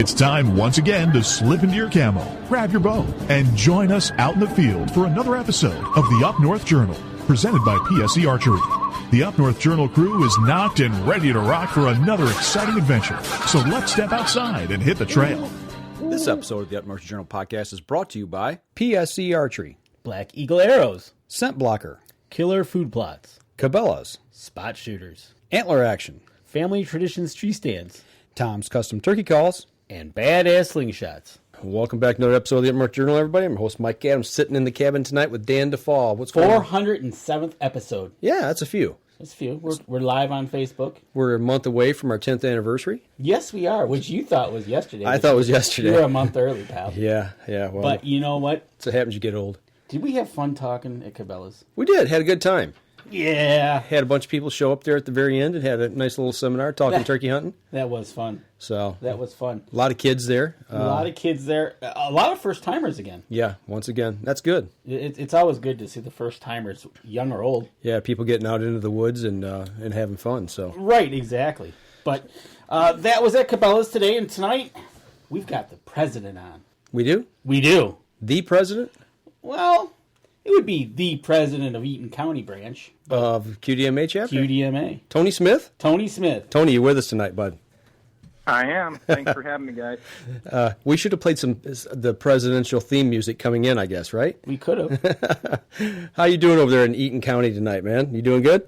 It's time once again to slip into your camo, grab your bow, and join us out in the field for another episode of the Up North Journal, presented by PSE Archery. The Up North Journal crew is knocked and ready to rock for another exciting adventure. So let's step outside and hit the trail. This episode of the Up North Journal podcast is brought to you by PSE Archery, Black Eagle Arrows, Scent Blocker, Killer Food Plots, Cabela's, Spot Shooters, Antler Action, Family Traditions Tree Stands, Tom's Custom Turkey Calls, and Badass Slingshots. Welcome back to another episode of the Up North Journal, everybody. I'm your host, Mike Adams, sitting in the cabin tonight with Dan DeFall. What's going on? 407th episode. Yeah, that's a few. That's a few. We're live on Facebook. We're a month away from our 10th anniversary. Yes, we are, which you thought was yesterday. I thought it was yesterday. You're a month early, pal. Yeah. Well, but you know what? That's what happens you get old. Did we have fun talking at Cabela's? We did. Had a good time. Yeah. Had a bunch of people show up there at the very end and had a nice little seminar talking turkey hunting. That was fun. So that was fun. A lot of kids there. A lot of kids there. A lot of first timers again. Yeah, once again. That's good. It's always good to see the first timers, young or old. Yeah, people getting out into the woods and having fun. So right, exactly. But that was at Cabela's today, and tonight we've got the president on. We do? We do. The president? Well, it would be the president of Eaton County branch. Of QDMA chapter? QDMA. Tony Smith? Tony Smith. Tony, you with us tonight, bud? I am. Thanks for having me, guys. We should have played the presidential theme music coming in, I guess, right? We could have. How you doing over there in Eaton County tonight, man? You doing good?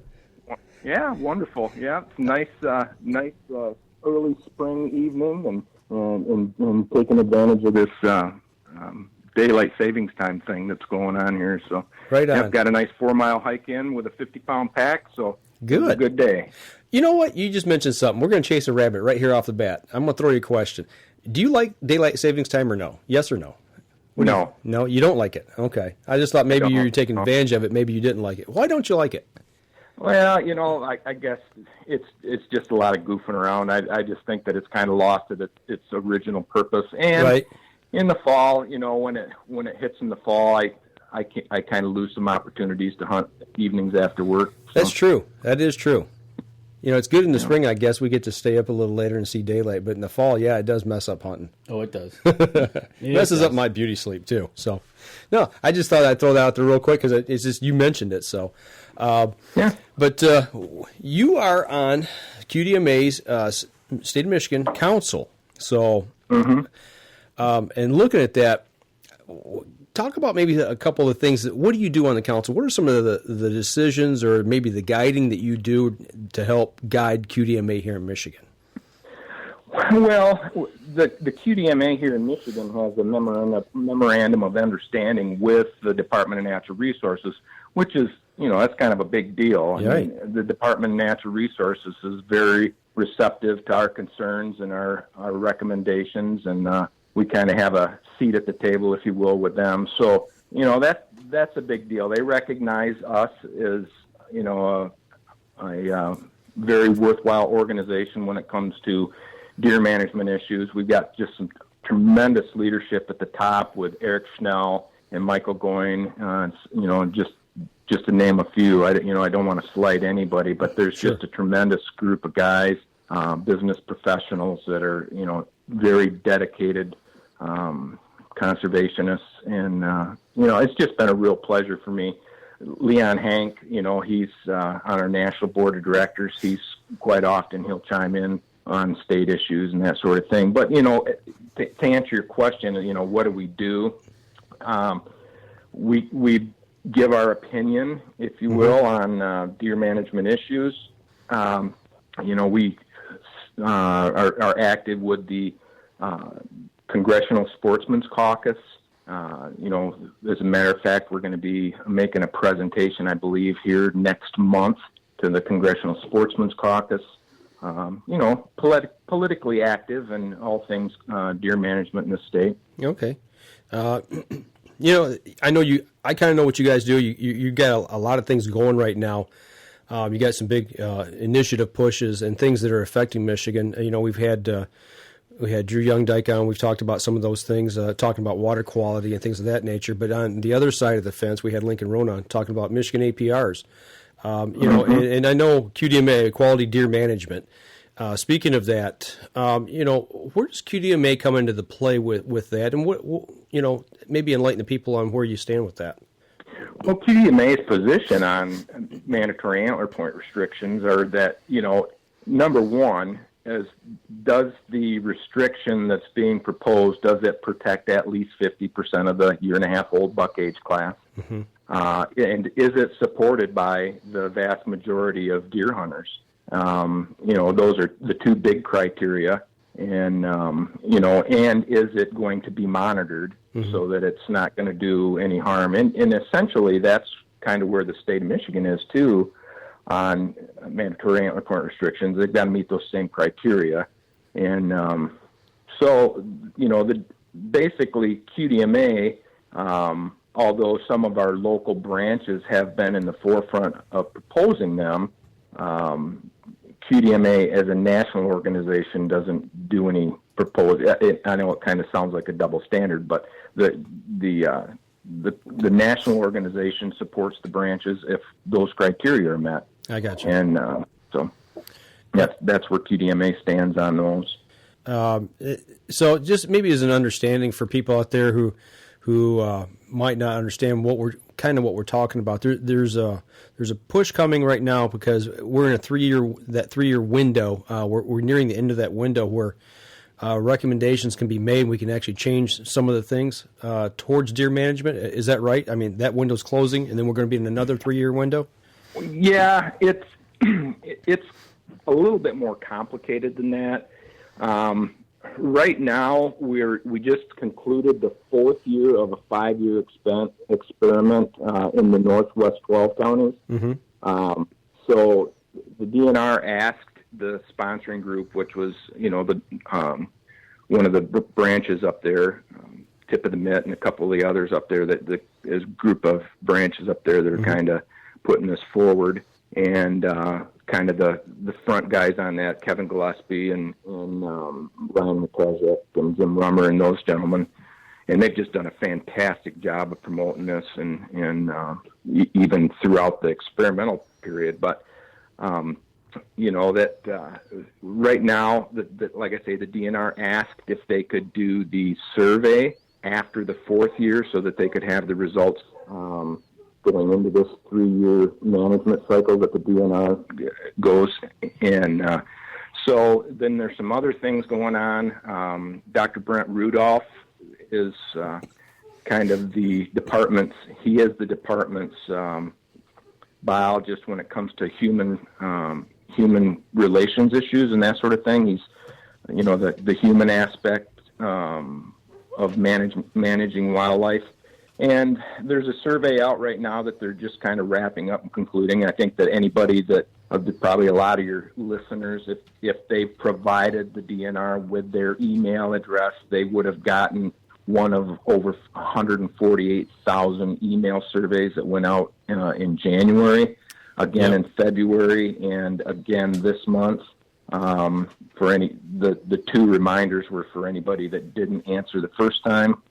Yeah, wonderful. Yeah, nice early spring evening, and taking advantage of this daylight savings time thing that's going on here. So right on. I've got a nice 4-mile hike in with a 50-pound pack. So good. It's a good day. You know what? You just mentioned something. We're going to chase a rabbit right here off the bat. I'm going to throw you a question. Do you like daylight savings time or no? Yes or no? No. No, you don't like it. Okay. I just thought maybe you were taking advantage of it. Maybe you didn't like it. Why don't you like it? Well, you know, I guess it's just a lot of goofing around. I just think that it's kind of lost its original purpose. And right. In the fall, you know, when it hits in the fall, I kind of lose some opportunities to hunt evenings after work. So. That's true. That is true. You know, it's good in the spring, I guess. We get to stay up a little later and see daylight. But in the fall, yeah, it does mess up hunting. Oh, it does. It messes up my beauty sleep, too. So, no, I just thought I'd throw that out there real quick because it's just you mentioned it. So, yeah. But you are on QDMA's State of Michigan Council. So, and looking at that, talk about maybe a couple of things. What do you do on the council? What are some of the decisions or maybe the guiding that you do to help guide QDMA here in Michigan? Well, the QDMA here in Michigan has a memorandum of understanding with the Department of Natural Resources, which is, you know, that's kind of a big deal. Right. I mean, the Department of Natural Resources is very receptive to our concerns and our recommendations, and we kind of have a seat at the table, if you will, with them. So, you know, that's a big deal. They recognize us as, you know, a very worthwhile organization when it comes to deer management issues. We've got just some tremendous leadership at the top with Eric Schnell and Michael Goyne, you know, just to name a few. I don't want to slight anybody, but there's just a tremendous group of guys, business professionals that are, you know, very dedicated conservationists, and you know, it's just been a real pleasure for me. Leon Hank, you know, he's on our national board of directors. He's quite often he'll chime in on state issues and that sort of thing. But you know, to answer your question, you know, what do? We give our opinion, if you will, on deer management issues. You know, we are active with the Congressional Sportsman's Caucus. You know, as a matter of fact, we're going to be making a presentation, I believe, here next month to the Congressional Sportsman's Caucus. You know, politically active in all things deer management in the state. Okay. You know, I kind of know what you guys do. You got a lot of things going right now. You got some big initiative pushes and things that are affecting Michigan. You know, we had Drew Youngdyke on. We've talked about some of those things, talking about water quality and things of that nature. But on the other side of the fence, we had Lincoln Rohn on talking about Michigan APRs. You know, and I know QDMA, Quality Deer Management. Speaking of that, where does QDMA come into the play with that, and what maybe enlighten the people on where you stand with that? Well, QDMA's position on mandatory antler point restrictions are that, number one is, does the restriction that's being proposed, does it protect at least 50% of the 1.5-year-old buck age class? Mm-hmm. And is it supported by the vast majority of deer hunters? Those are the two big criteria. And, and is it going to be monitored so that it's not going to do any harm? And essentially, that's kind of where the state of Michigan is, too, on mandatory antler point restrictions. They've got to meet those same criteria. And basically QDMA, although some of our local branches have been in the forefront of proposing them, QDMA as a national organization doesn't do any proposed. I know it kind of sounds like a double standard, but the national organization supports the branches if those criteria are met. I got you. And so that's where QDMA stands on those. So just maybe as an understanding for people out there who might not understand what we're talking about. There's a push coming right now because we're in a 3-year window. We're nearing the end of that window where recommendations can be made. We can actually change some of the things towards deer management. Is that right? I mean, that window's closing, and then we're going to be in another 3-year window. Yeah, it's a little bit more complicated than that. Right now, we just concluded the 4th year of a 5-year experiment in the Northwest 12 counties. Mm-hmm. So the DNR asked the sponsoring group, which was one of the branches up there, Tip of the Mitt, and a couple of the others up there. That is a group of branches up there that are kind of putting this forward, and kind of the front guys on that, Kevin Gillespie and Ryan McKezick and Jim Rummer and those gentlemen, and they've just done a fantastic job of promoting this and even throughout the experimental period. But right now, like I say, the DNR asked if they could do the survey after the 4th year so that they could have the results going into this 3-year management cycle that the DNR goes. And so then there's some other things going on. Dr. Brent Rudolph is kind of the department's biologist when it comes to human relations issues and that sort of thing. He's, the human aspect of managing wildlife. And there's a survey out right now that they're just kind of wrapping up and concluding. I think that anybody probably a lot of your listeners, if they provided the DNR with their email address, they would have gotten one of over 148,000 email surveys that went out in January, again in February, and again this month. The 2 reminders were for anybody that didn't answer the first time.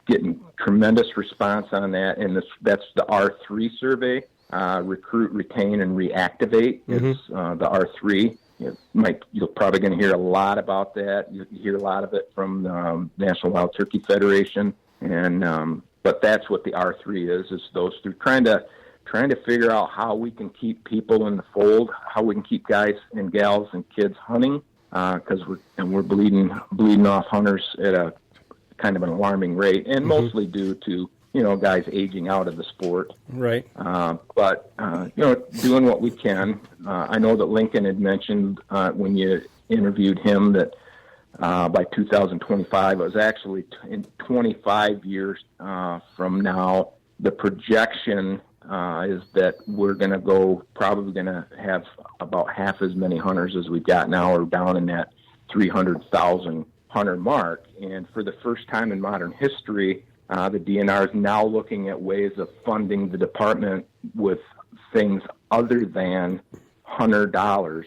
Getting tremendous response on that, and that's the R3 survey, recruit, retain, and reactivate. Mm-hmm. It's the R3. You're probably going to hear a lot about that. You hear a lot of it from the National Wild Turkey Federation, and but that's what the R3 is those through trying to figure out how we can keep people in the fold, how we can keep guys and gals and kids hunting, because we're bleeding off hunters at a kind of an alarming rate, and mostly due to guys aging out of the sport. Right. But doing what we can. I know that Lincoln had mentioned when you interviewed him that by 2025, it was actually in 25 years from now. The projection is that we're probably going to have about half as many hunters as we've got now, or down in that 300,000 hunter mark. And for the first time in modern history, the DNR is now looking at ways of funding the department with things other than hunter dollars,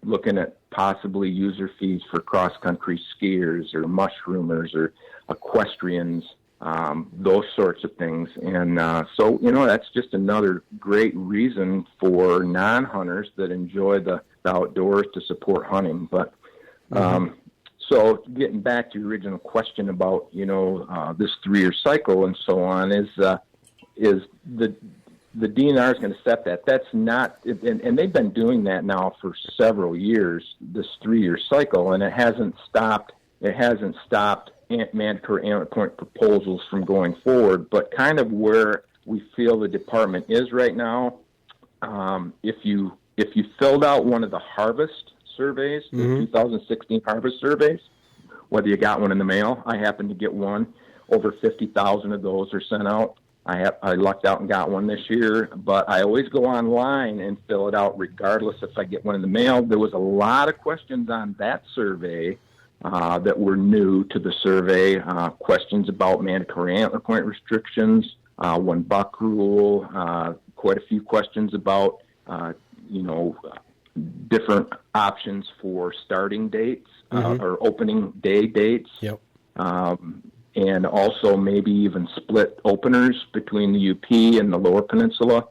looking at possibly user fees for cross-country skiers or mushroomers or equestrians, those sorts of things. And so that's just another great reason for non-hunters that enjoy the outdoors to support hunting. But so getting back to your original question about this 3-year cycle and so on is the DNR is going to set that. That's not, and they've been doing that now for several years, this 3-year cycle, and it hasn't stopped. It hasn't stopped mandatory antler point proposals from going forward. But kind of where we feel the department is right now, if you filled out one of the harvest surveys, the 2016 harvest surveys, whether you got one in the mail, I happened to get one. Over 50,000 of those are sent out. I lucked out and got one this year, but I always go online and fill it out regardless if I get one in the mail. There was a lot of questions on that survey that were new to the survey, questions about mandatory antler point restrictions, one buck rule, quite a few questions about, different options for starting dates or opening day dates. Yep. And also maybe even split openers between the UP and the Lower Peninsula,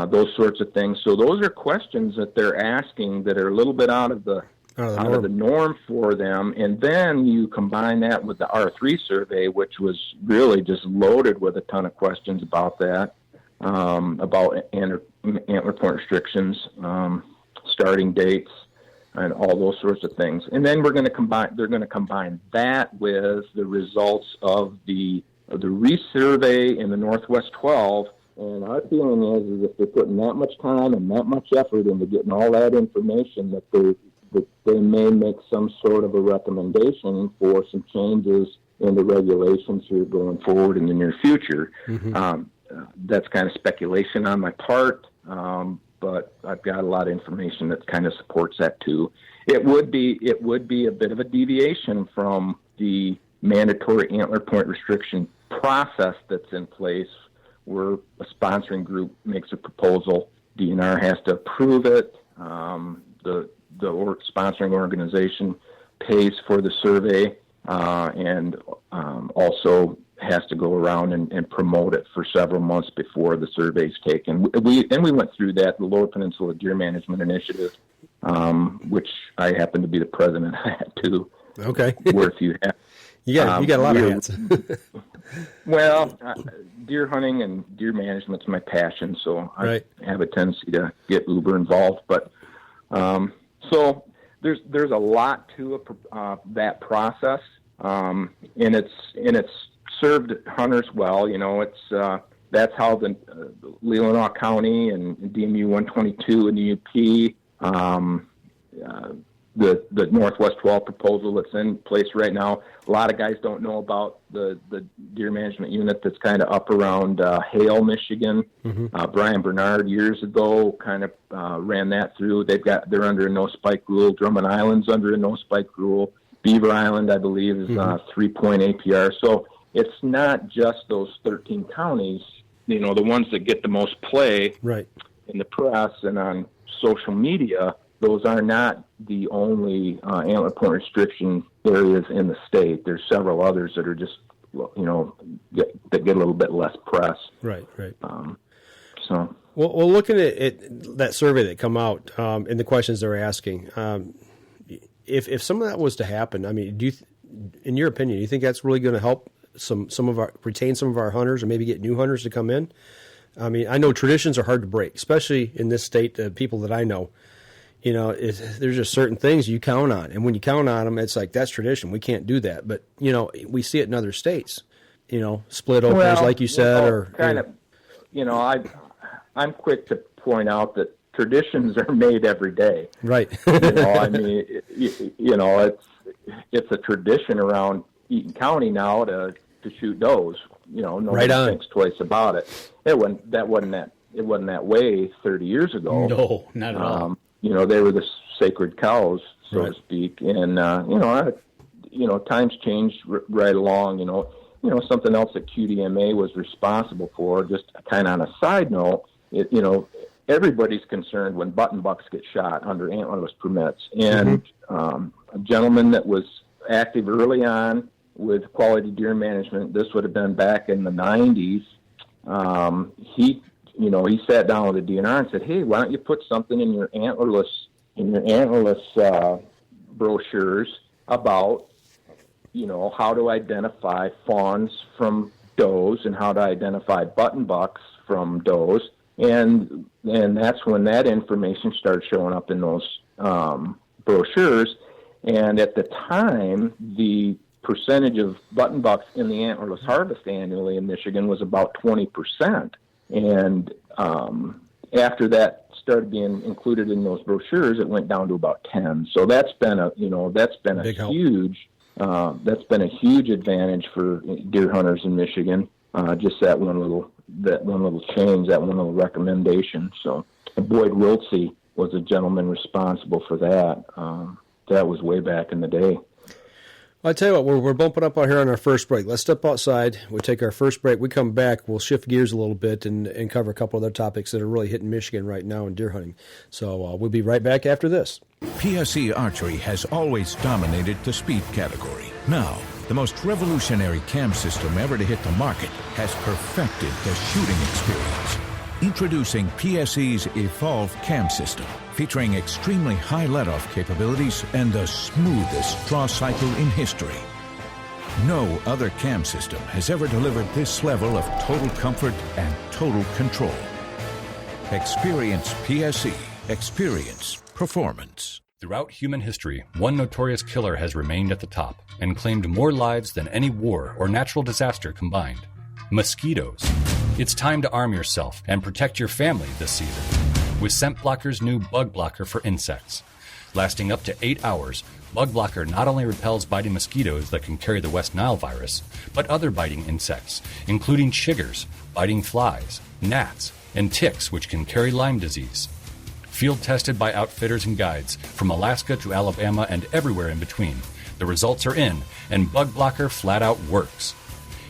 those sorts of things. So those are questions that they're asking that are a little bit out of the norm for them. And then you combine that with the R3 survey, which was really just loaded with a ton of questions about that, about antler point restrictions, starting dates, and all those sorts of things. And then they're going to combine that with the results of the resurvey in the Northwest 12. And our feeling is if they're putting that much time and that much effort into getting all that information, that they may make some sort of a recommendation for some changes in the regulations here going forward in the near future. That's kind of speculation on my part. But I've got a lot of information that kind of supports that too. It would be a bit of a deviation from the mandatory antler point restriction process that's in place, where a sponsoring group makes a proposal, DNR has to approve it, the sponsoring organization pays for the survey, and also has to go around and promote it for several months before the survey's taken. We went through that, the Lower Peninsula Deer Management Initiative, which I happen to be the president at too. Okay. Where if you have, you got a lot of hats. Well, deer hunting and deer management's my passion, so I have a tendency to get uber involved. But so there's a lot to that process, and it's served hunters well. That's how the Leelanau County and DMU 122 and the UP, the Northwest 12 proposal that's in place right now. A lot of guys don't know about the deer management unit that's kind of up around Hale, Michigan. Brian Bernard years ago kind of ran that through. They're under a no spike rule. Drummond Island's under a no spike rule. Beaver Island, I believe, is 3-point APR. So it's not just those 13 counties, the ones that get the most play in the press and on social media. Those are not the only antler point restriction areas in the state. There's several others that are just, that get a little bit less press. Right. So. Well, looking at that survey that come out and the questions they're asking, if some of that was to happen, I mean, in your opinion, do you think that's really going to help retain some of our hunters, or maybe get new hunters to come in? I mean, I know traditions are hard to break, especially in this state. The people that I know, there's just certain things you count on, and when you count on them, it's like that's tradition. We can't do that, but we see it in other states. Split openers, like you said, I'm quick to point out that traditions are made every day. Right. I mean, it's a tradition around Eaton County now to shoot does. Nobody thinks twice about it. It wasn't that way 30 years ago. No, not at all. They were the sacred cows, so to speak. And times changed right along. Something else that QDMA was responsible for, just kind of on a side note, everybody's concerned when button bucks get shot under antlerless permits. And a gentleman that was active early on with quality deer management, this would have been back in the 90s, he sat down with the DNR and said, hey, why don't you put something in your antlerless Antlerless brochures about, how to identify fawns from does and how to identify button bucks from does. And that's when that information started showing up in those brochures. And at the time, the percentage of button bucks in the antlerless harvest annually in Michigan was about 20%. And after that started being included in those brochures, it went down to about 10. So that's been a huge advantage for deer hunters in Michigan. Just that one little change, that one little recommendation. So Boyd Wiltsey was a gentleman responsible for that. That was way back in the day. I'll tell you what, we're bumping up out here on our first break. Let's step outside. We'll take our first break. We come back, we'll shift gears a little bit and cover a couple other topics that are really hitting Michigan right now in deer hunting. So we'll be right back after this. PSE Archery has always dominated the speed category. Now, the most revolutionary cam system ever to hit the market has perfected the shooting experience. Introducing PSE's Evolve Cam System, featuring extremely high let-off capabilities and the smoothest draw cycle in history. No other cam system has ever delivered this level of total comfort and total control. Experience PSE. Experience performance. Throughout human history, one notorious killer has remained at the top and claimed more lives than any war or natural disaster combined. Mosquitoes. It's time to arm yourself and protect your family this season with Scent Blocker's new Bug Blocker for insects. Lasting up to 8 hours, Bug Blocker not only repels biting mosquitoes that can carry the West Nile virus, but other biting insects, including chiggers, biting flies, gnats, and ticks which can carry Lyme disease. Field tested by outfitters and guides from Alaska to Alabama and everywhere in between. The results are in, and Bug Blocker flat out works.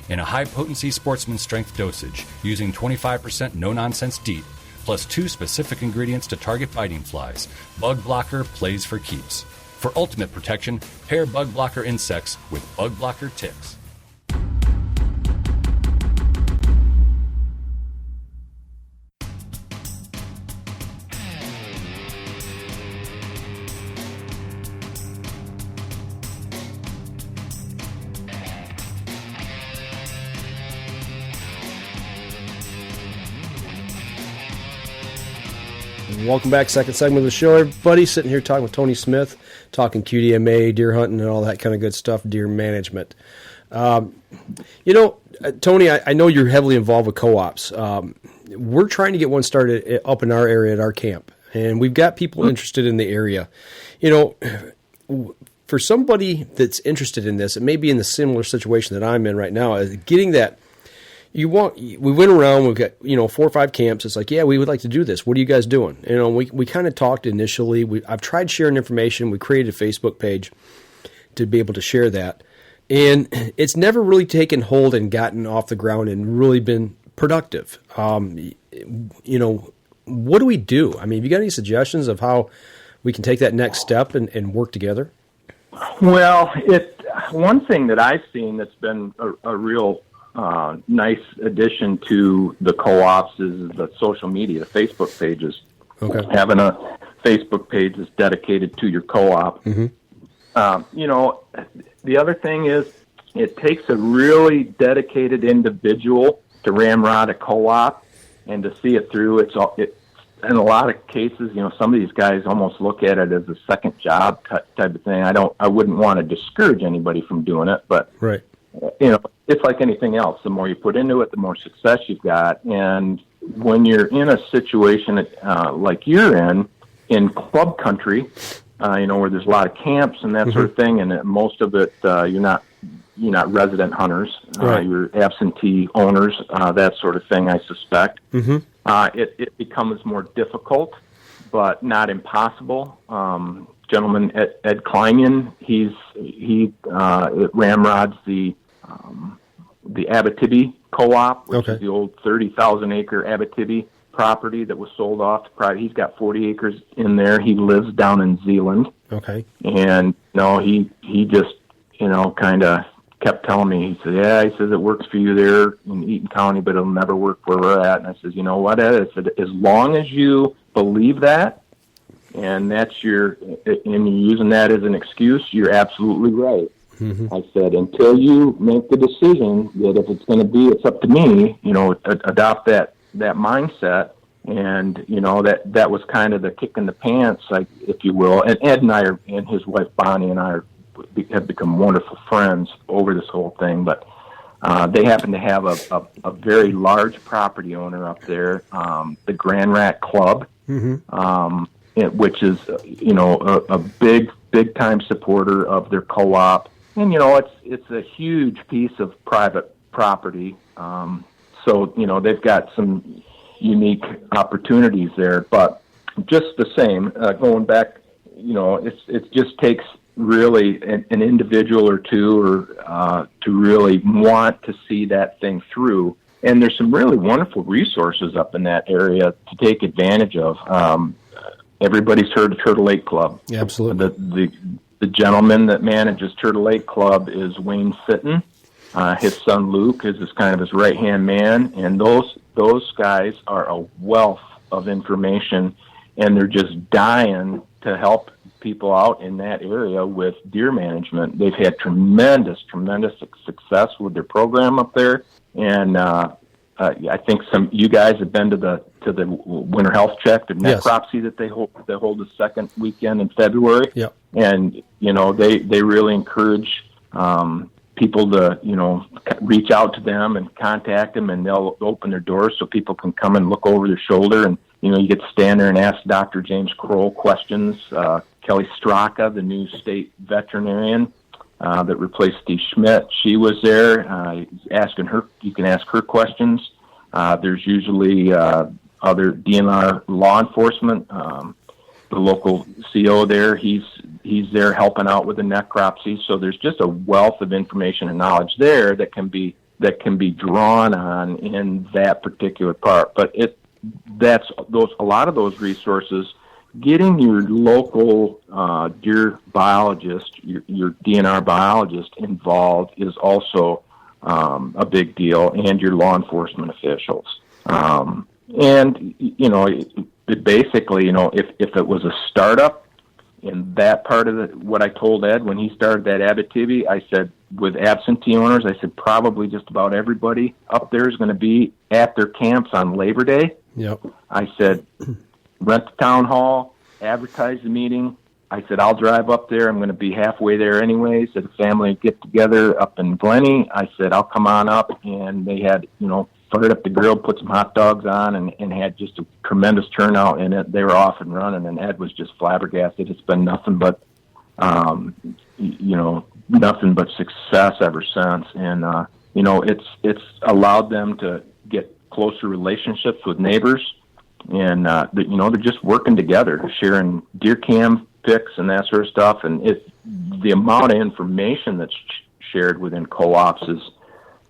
In a high-potency sportsman strength dosage, using 25% no-nonsense DEET, plus 2 specific ingredients to target biting flies, Bug Blocker plays for keeps. For ultimate protection, pair Bug Blocker insects with Bug Blocker ticks. Welcome back, second segment of the show, everybody. Sitting here talking with Tony Smith, talking QDMA, deer hunting, and all that kind of good stuff, deer management. Tony, I know you're heavily involved with co-ops. We're trying to get one started up in our area at our camp, and we've got people interested in the area. For somebody that's interested in this, it may be in the similar situation that I'm in right now, getting that. We went around, we've got, 4 or 5 camps. It's like, yeah, we would like to do this. What are you guys doing? We kind of talked initially. I've tried sharing information. We created a Facebook page to be able to share that. And it's never really taken hold and gotten off the ground and really been productive. What do we do? I mean, have you got any suggestions of how we can take that next step and work together? Well, one thing that I've seen that's been a real nice addition to the co-ops is the social media, the Facebook pages. Okay. Having a Facebook page that's dedicated to your co-op. Mm-hmm. The other thing is it takes a really dedicated individual to ramrod a co-op and to see it through. It's in a lot of cases, some of these guys almost look at it as a second job type of thing. I wouldn't want to discourage anybody from doing it, but right. It's like anything else. The more you put into it, the more success you've got. And when you're in a situation like you're in club country, where there's a lot of camps and that sort of thing, and most of it you're not resident hunters, right. You're absentee owners, that sort of thing. I suspect it becomes more difficult, but not impossible. Gentleman Ed Kleinian, he ramrods the Abitibi co-op, which is the old 30,000 acre Abitibi property that was sold off to private. He's got 40 acres in there. He lives down in Zeeland. Okay. And he just kind of kept telling me, he says it works for you there in Eaton County, but it'll never work where we're at. And I said, you know what, Ed? I said, as long as you believe that, And and you're using that as an excuse, you're absolutely right. Mm-hmm. I said, until you make the decision that if it's going to be, it's up to me, adopt that mindset. And, that was kind of the kick in the pants, if you will. And Ed and I and his wife Bonnie and I have become wonderful friends over this whole thing. But they happen to have a very large property owner up there, the Grand Rat Club, mm-hmm. Which is, a big time supporter of their co-op. And, it's a huge piece of private property. So, they've got some unique opportunities there. But just the same, going back, it just takes really an individual or two to really want to see that thing through. And there's some really wonderful resources up in that area to take advantage of. Everybody's heard of Turtle Lake Club. Yeah, absolutely. The gentleman that manages Turtle Lake Club is Wayne Sitton. His son Luke is kind of his right-hand man, and those guys are a wealth of information, and they're just dying to help people out in that area with deer management. They've had tremendous success with their program up there, and I think you guys have been to the winter health check, the necropsy that they hold the second weekend in February. Yep. And they really encourage people to reach out to them and contact them, and they'll open their doors so people can come and look over their shoulder. And you get to stand there and ask Dr. James Kroll questions. Kelly Straka, the new state veterinarian that replaced Steve Schmidt, she was there asking her. You can ask her questions. There's usually other DNR law enforcement. The local CO there, he's there helping out with the necropsy. So there's just a wealth of information and knowledge there that can be drawn on in that particular part. But a lot of those resources. Getting your local deer biologist, your DNR biologist involved is also a big deal, and your law enforcement officials. Basically, if it was a startup in that part of what I told Ed when he started that Abitibi, I said, with absentee owners, I said probably just about everybody up there is going to be at their camps on Labor Day. Yep. I said, rent the town hall, advertise the meeting. I said, I'll drive up there. I'm going to be halfway there anyways at a family get-together up in Glenny. I said, I'll come on up. And they had, fired up the grill, put some hot dogs on, and had just a tremendous turnout in it. They were off and running, and Ed was just flabbergasted. It's been nothing but, nothing but success ever since. And, it's allowed them to get closer relationships with neighbors. And, they're just working together, sharing deer cam pics and that sort of stuff. And the amount of information that's shared within co-ops is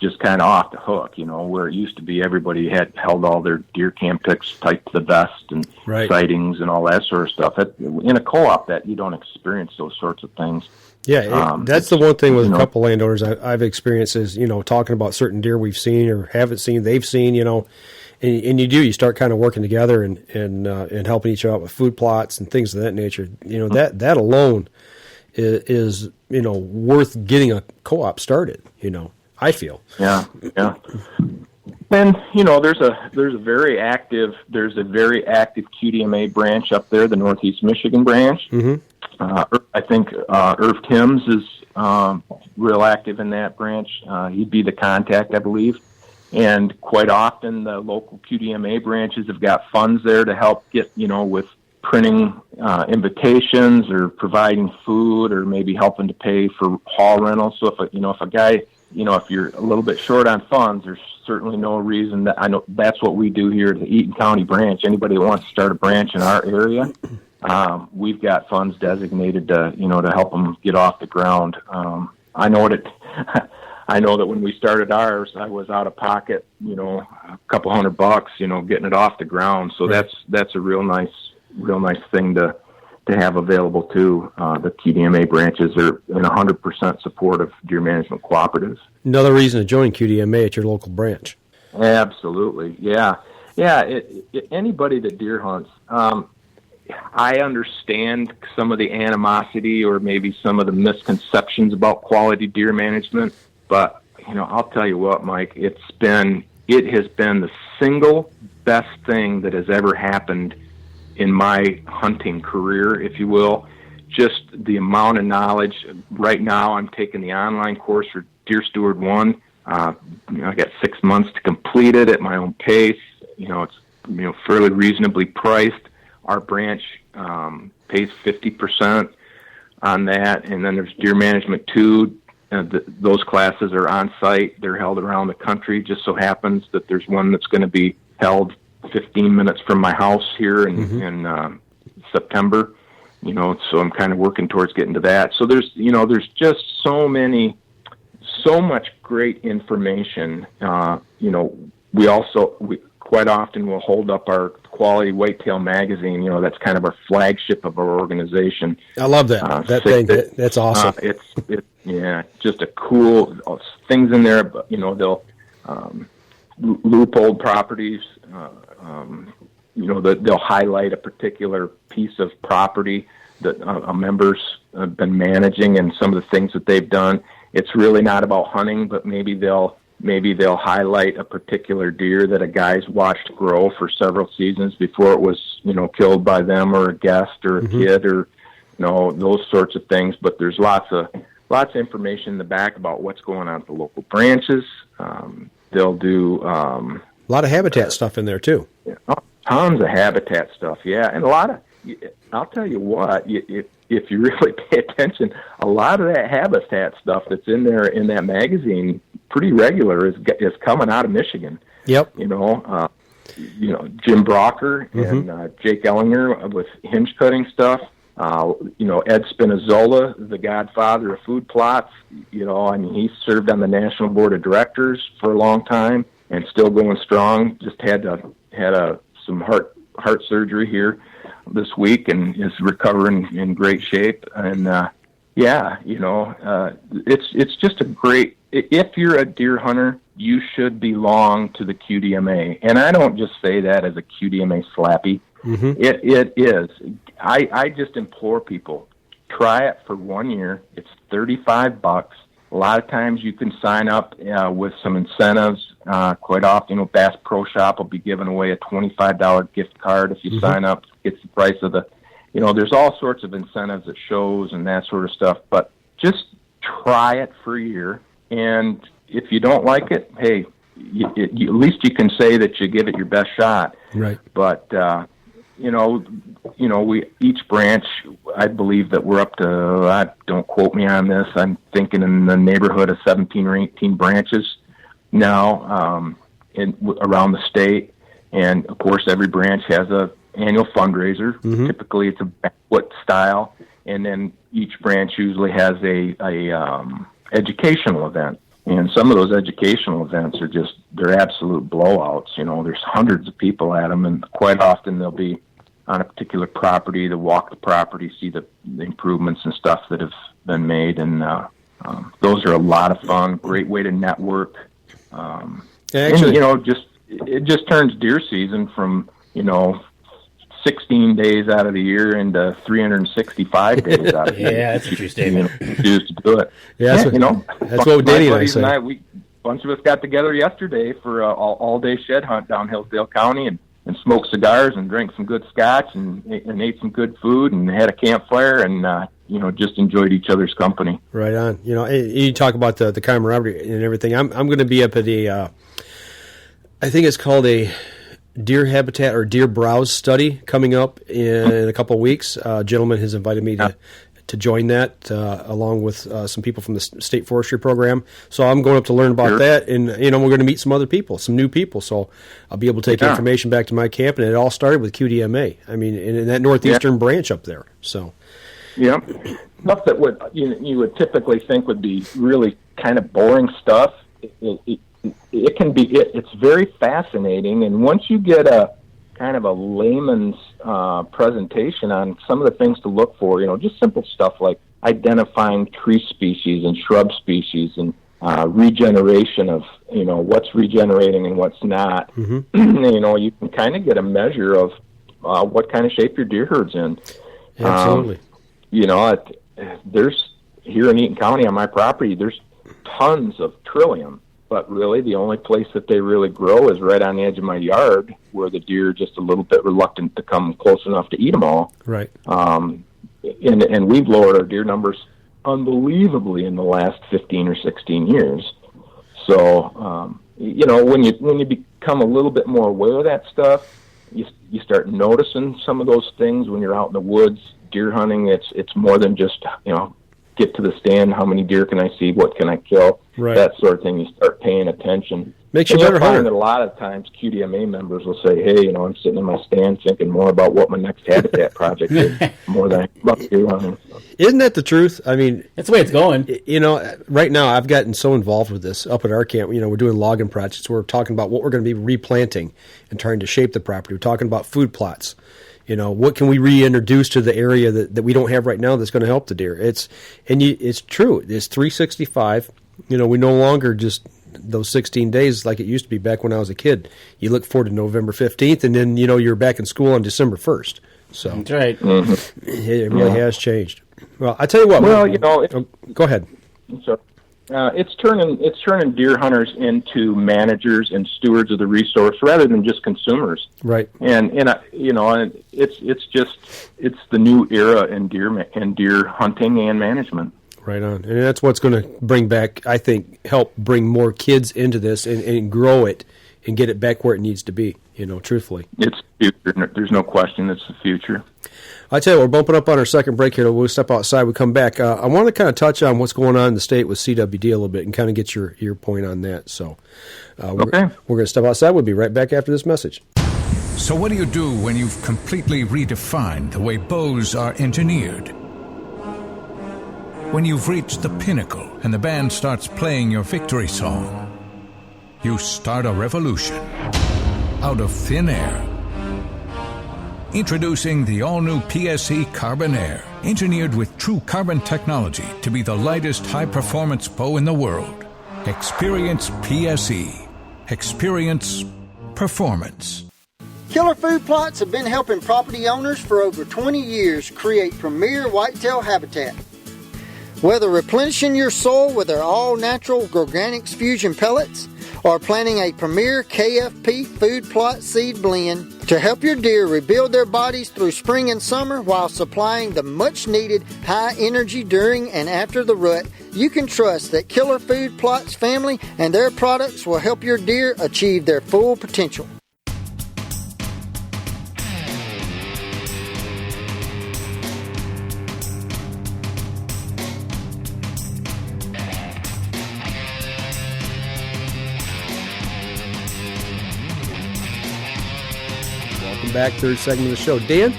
just kind of off the hook, where it used to be everybody held all their deer cam pics tight to the vest and sightings and all that sort of stuff. In a co-op, that you don't experience those sorts of things. Yeah, that's the one thing with a couple landowners I've experienced is, talking about certain deer we've seen or haven't seen, they've seen, and you start kind of working together and helping each other out with food plots and things of that nature. That alone is worth getting a co-op started, I feel. Yeah. And there's a very active QDMA branch up there, the Northeast Michigan branch. Mm-hmm. I think Irv Timms is real active in that branch. He'd be the contact, I believe. And quite often the local QDMA branches have got funds there to help get, with printing invitations or providing food or maybe helping to pay for hall rentals. So if a guy, if you're a little bit short on funds, there's certainly no reason that I know that's what we do here at the Eaton County branch. Anybody that wants to start a branch in our area, we've got funds designated to, to help them get off the ground. I know that when we started ours, I was out of pocket, a couple $100, getting it off the ground. So that's a real nice thing to have available too. The QDMA branches are in 100% support of deer management cooperatives. Another reason to join QDMA at your local branch. Absolutely. Yeah. Anybody that deer hunts, I understand some of the animosity or maybe some of the misconceptions about quality deer management, but I'll tell you what, Mike, it has been the single best thing that has ever happened in my hunting career, if you will. Just the amount of knowledge. Right now, I'm taking the online course for Deer Steward 1. I got 6 months to complete it at my own pace. It's fairly reasonably priced. Our branch pays 50% on that, and then there's Deer Management 2. Those classes are on site. They're held around the country. Just so happens that there's one that's going to be held 15 minutes from my house here in September. So I'm kind of working towards getting to that. So there's just so much great information. We quite often will hold up our Quality Whitetail magazine. That's kind of our flagship of our organization. I love that. That's awesome. It's just a cool things in there. But they'll loophole properties. They'll highlight a particular piece of property that members have been managing and some of the things that they've done. It's really not about hunting, but maybe they'll highlight a particular deer that a guy's watched grow for several seasons before it was, killed by them or a guest or a kid or, those sorts of things. But there's lots of information in the back about what's going on at the local branches. They'll do a lot of habitat stuff in there too. Tons of habitat stuff, yeah, and a lot of. I'll tell you what, if you really pay attention, a lot of that habitat stuff that's in there in that magazine, pretty regular, is coming out of Michigan. Yep. Jim Brocker and Jake Ellinger with hinge cutting stuff. Ed Spinazzola, the godfather of food plots. He served on the National Board of Directors for a long time and still going strong. Just had some heart surgery here this week and is recovering in great shape. And it's just a great. If you're a deer hunter, you should belong to the QDMA. And I don't just say that as a QDMA slappy. It is. I just implore people, try it for 1 year. It's $35. A lot of times you can sign up with some incentives. Quite often, Bass Pro Shop will be giving away a $25 gift card if you sign up. It's the price of the, there's all sorts of incentives at shows and that sort of stuff. But just try it for a year. And if you don't like it, hey, at least you can say that you give it your best shot. Right. But, we each branch, I believe that we're up to, don't quote me on this, I'm thinking in the neighborhood of 17 or 18 branches now around the state. And, of course, every branch has a annual fundraiser. Typically it's a banquet style. And then each branch usually has a educational event. And some of those educational events are they're absolute blowouts. There's hundreds of people at them, and quite often they'll be on a particular property, to walk the property, see the improvements and stuff that have been made. And those are a lot of fun, great way to network. Actually, it just turns deer season from, 16 days out of the year into 365 days out of the year. Yeah, that's a true statement. Choose to do it. Yeah, that's what Danny and I say. A bunch of us got together yesterday for an all-day shed hunt down Hillsdale County and smoked cigars and drank some good scotch and ate some good food and had a campfire and just enjoyed each other's company. Right on. You talk about the camaraderie and everything. I'm going to be up at I think it's called a deer habitat or deer browse study coming up in a couple of weeks. A gentleman has invited me to join that along with some people from the state forestry program. So I'm going up to learn about that, and we're going to meet some other people, some new people. So I'll be able to take information back to my camp, and it all started with QDMA. I mean, in that northeastern branch up there. So stuff that you would typically think would be really kind of boring stuff. It can be. It's very fascinating, and once you get a kind of a layman's presentation on some of the things to look for, just simple stuff like identifying tree species and shrub species and regeneration of, what's regenerating and what's not. You can kind of get a measure of what kind of shape your deer herd's in. Absolutely. There's here in Eaton County on my property, there's tons of trillium, but really the only place that they really grow is right on the edge of my yard, where the deer are just a little bit reluctant to come close enough to eat them all. Right. And we've lowered our deer numbers unbelievably in the last 15 or 16 years. So, when you become a little bit more aware of that stuff, you start noticing some of those things when you're out in the woods, deer hunting. It's more than just, get to the stand, how many deer can I see, what can I kill, right. That sort of thing. You start paying attention. Makes you better hunter. A lot of times QDMA members will say, hey, I'm sitting in my stand thinking more about what my next habitat project is more than about deer hunting. Isn't that the truth? I mean, that's the way it's going. Right now I've gotten so involved with this up at our camp. We're doing logging projects. We're talking about what we're going to be replanting and trying to shape the property. We're talking about food plots. What can we reintroduce to the area that we don't have right now that's going to help the deer? It's true. It's 365. We no longer just those 16 days like it used to be back when I was a kid. You look forward to November 15th, and then, you're back in school on December 1st. So that's right. Mm-hmm. It really has changed. Well, I tell you what. Well, go ahead. So, it's turning deer hunters into managers and stewards of the resource rather than just consumers. Right. And it's the new era in deer hunting and management. Right on. And that's what's going to bring back, I think, help bring more kids into this and grow it and get it back where it needs to be, truthfully. It's the future. There's no question it's the future. I tell you, we're bumping up on our second break here. We'll step outside. We come back. I want to kind of touch on what's going on in the state with CWD a little bit and kind of get your point on that. So okay. We're going to step outside. We'll be right back after this message. So what do you do when you've completely redefined the way bows are engineered? When you've reached the pinnacle and the band starts playing your victory song, you start a revolution out of thin air. Introducing the all-new Pses Carbon Air, engineered with true carbon technology to be the lightest high-performance bow in the world. Experience Pse. Experience performance. Killer Food Plots have been helping property owners for over 20 years create premier whitetail habitat. Whether replenishing your soil with their all-natural Organics Fusion pellets or planting a premier KFP food plot seed blend to help your deer rebuild their bodies through spring and summer while supplying the much-needed high energy during and after the rut, you can trust that Killer Food Plots family and their products will help your deer achieve their full potential. Back, third segment of the show. Dan,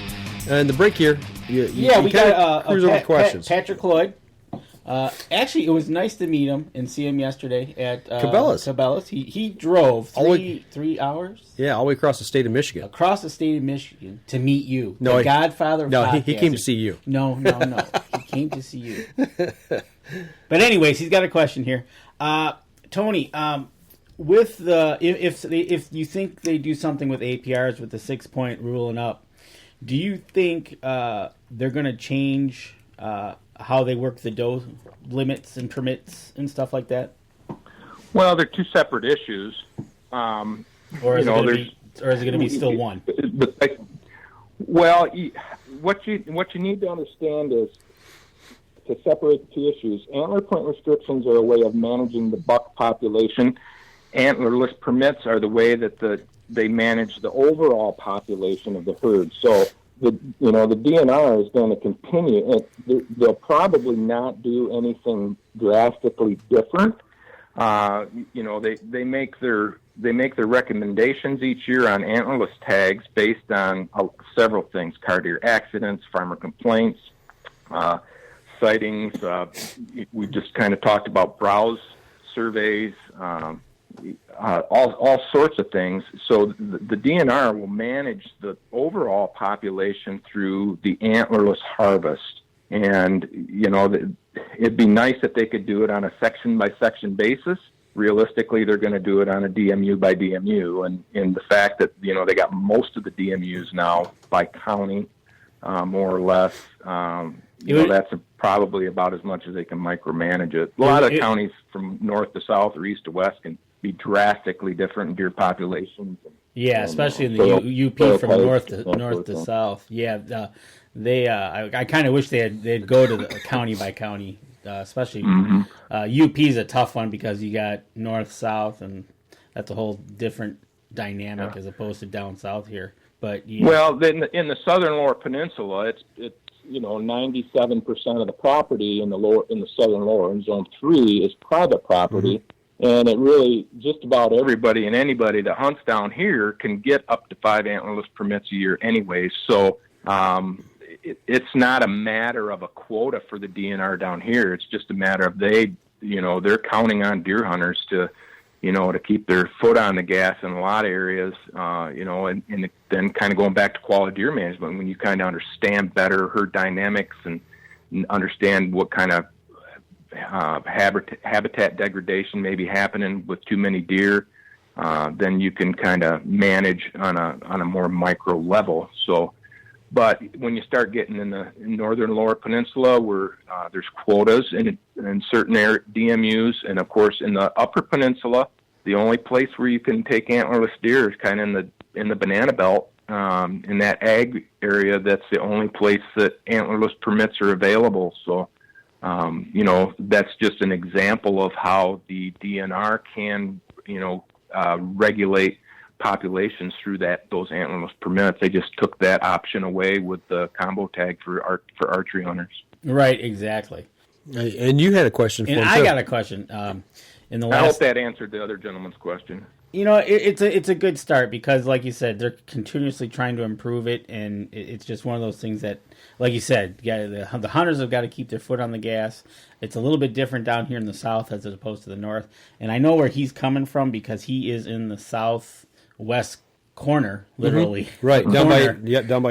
and the break here, we got cruise over questions. Patrick Lloyd. Actually, it was nice to meet him and see him yesterday at Cabela's. He drove 3 hours. Yeah, all the way across the state of Michigan. Across the state of Michigan to meet you. No, the godfather of podcasting. He came to see you. No. He came to see you. But anyways, he's got a question here. Tony, with the if you think they do something with APRs with the 6-point rule and up, do you think they're going to change how they work the doe limits and permits and stuff like that? Well, they're two separate issues. Or is it going to be still one? Well, what you need to understand is to separate the two issues. Antler point restrictions are a way of managing the buck population. Antlerless permits are the way that they manage the overall population of the herd. So the DNR is going to continue. They'll probably not do anything drastically different. They make their recommendations each year on antlerless tags based on several things: car deer accidents, farmer complaints, sightings. We just kind of talked about browse surveys. All sorts of things. So the DNR will manage the overall population through the antlerless harvest. And, it'd be nice if they could do it on a section-by-section basis. realistically, they're going to do it on a DMU by DMU. And the fact that, you know, they got most of the DMUs now by county, more or less, that's probably about as much as they can micromanage it. A lot of counties from north to south or east to west can be drastically different in deer populations. Yeah, especially in the UP from north to south. Yeah, I kind of wish they'd go to the county by county, especially UP is a tough one because you got north south, and that's a whole different dynamic as opposed to down south here. But well, then in the southern lower peninsula, it's 97% of the property in the southern lower in zone 3 is private property. And it really, just about everybody and anybody that hunts down here can get up to 5 antlerless permits a year anyway. So it's not a matter of a quota for the DNR down here. It's just a matter of they're counting on deer hunters to keep their foot on the gas in a lot of areas, and then kind of going back to quality deer management, when you kind of understand better herd dynamics and understand what kind of habitat degradation may be happening with too many deer, then you can kind of manage on a more micro level. So, but when you start getting in the northern lower peninsula, where there's quotas in certain DMUs, and of course in the upper peninsula, the only place where you can take antlerless deer is kind of in the banana belt, in that ag area. That's the only place that antlerless permits are available. So. That's just an example of how the DNR can, regulate populations through those antlerless permits. They just took that option away with the combo tag for archery hunters. Right, exactly. And you had a question for me. I got a question. I hope that answered the other gentleman's question. It's a good start because, like you said, they're continuously trying to improve it, and it's just one of those things that, like you said, the hunters have got to keep their foot on the gas. It's a little bit different down here in the south as opposed to the north, and I know where he's coming from because he is in the southwest corner, literally, right down by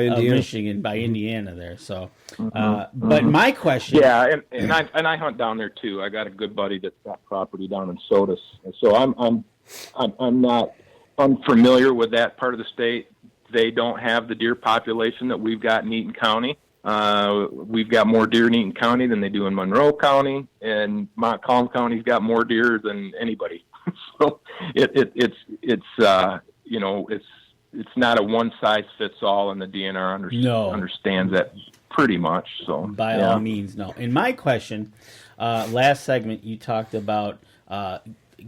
Indiana, Michigan, by Indiana there. So, but my question, and I hunt down there too. I got a good buddy that's got property down in Sodas, so I'm not unfamiliar with that part of the state. They don't have the deer population that we've got in Eaton County. We've got more deer in Eaton County than they do in Monroe County, and Montcalm County's got more deer than anybody. So it's not a one size fits all, and the DNR understands that pretty much. So by all means, no. In my question, last segment you talked about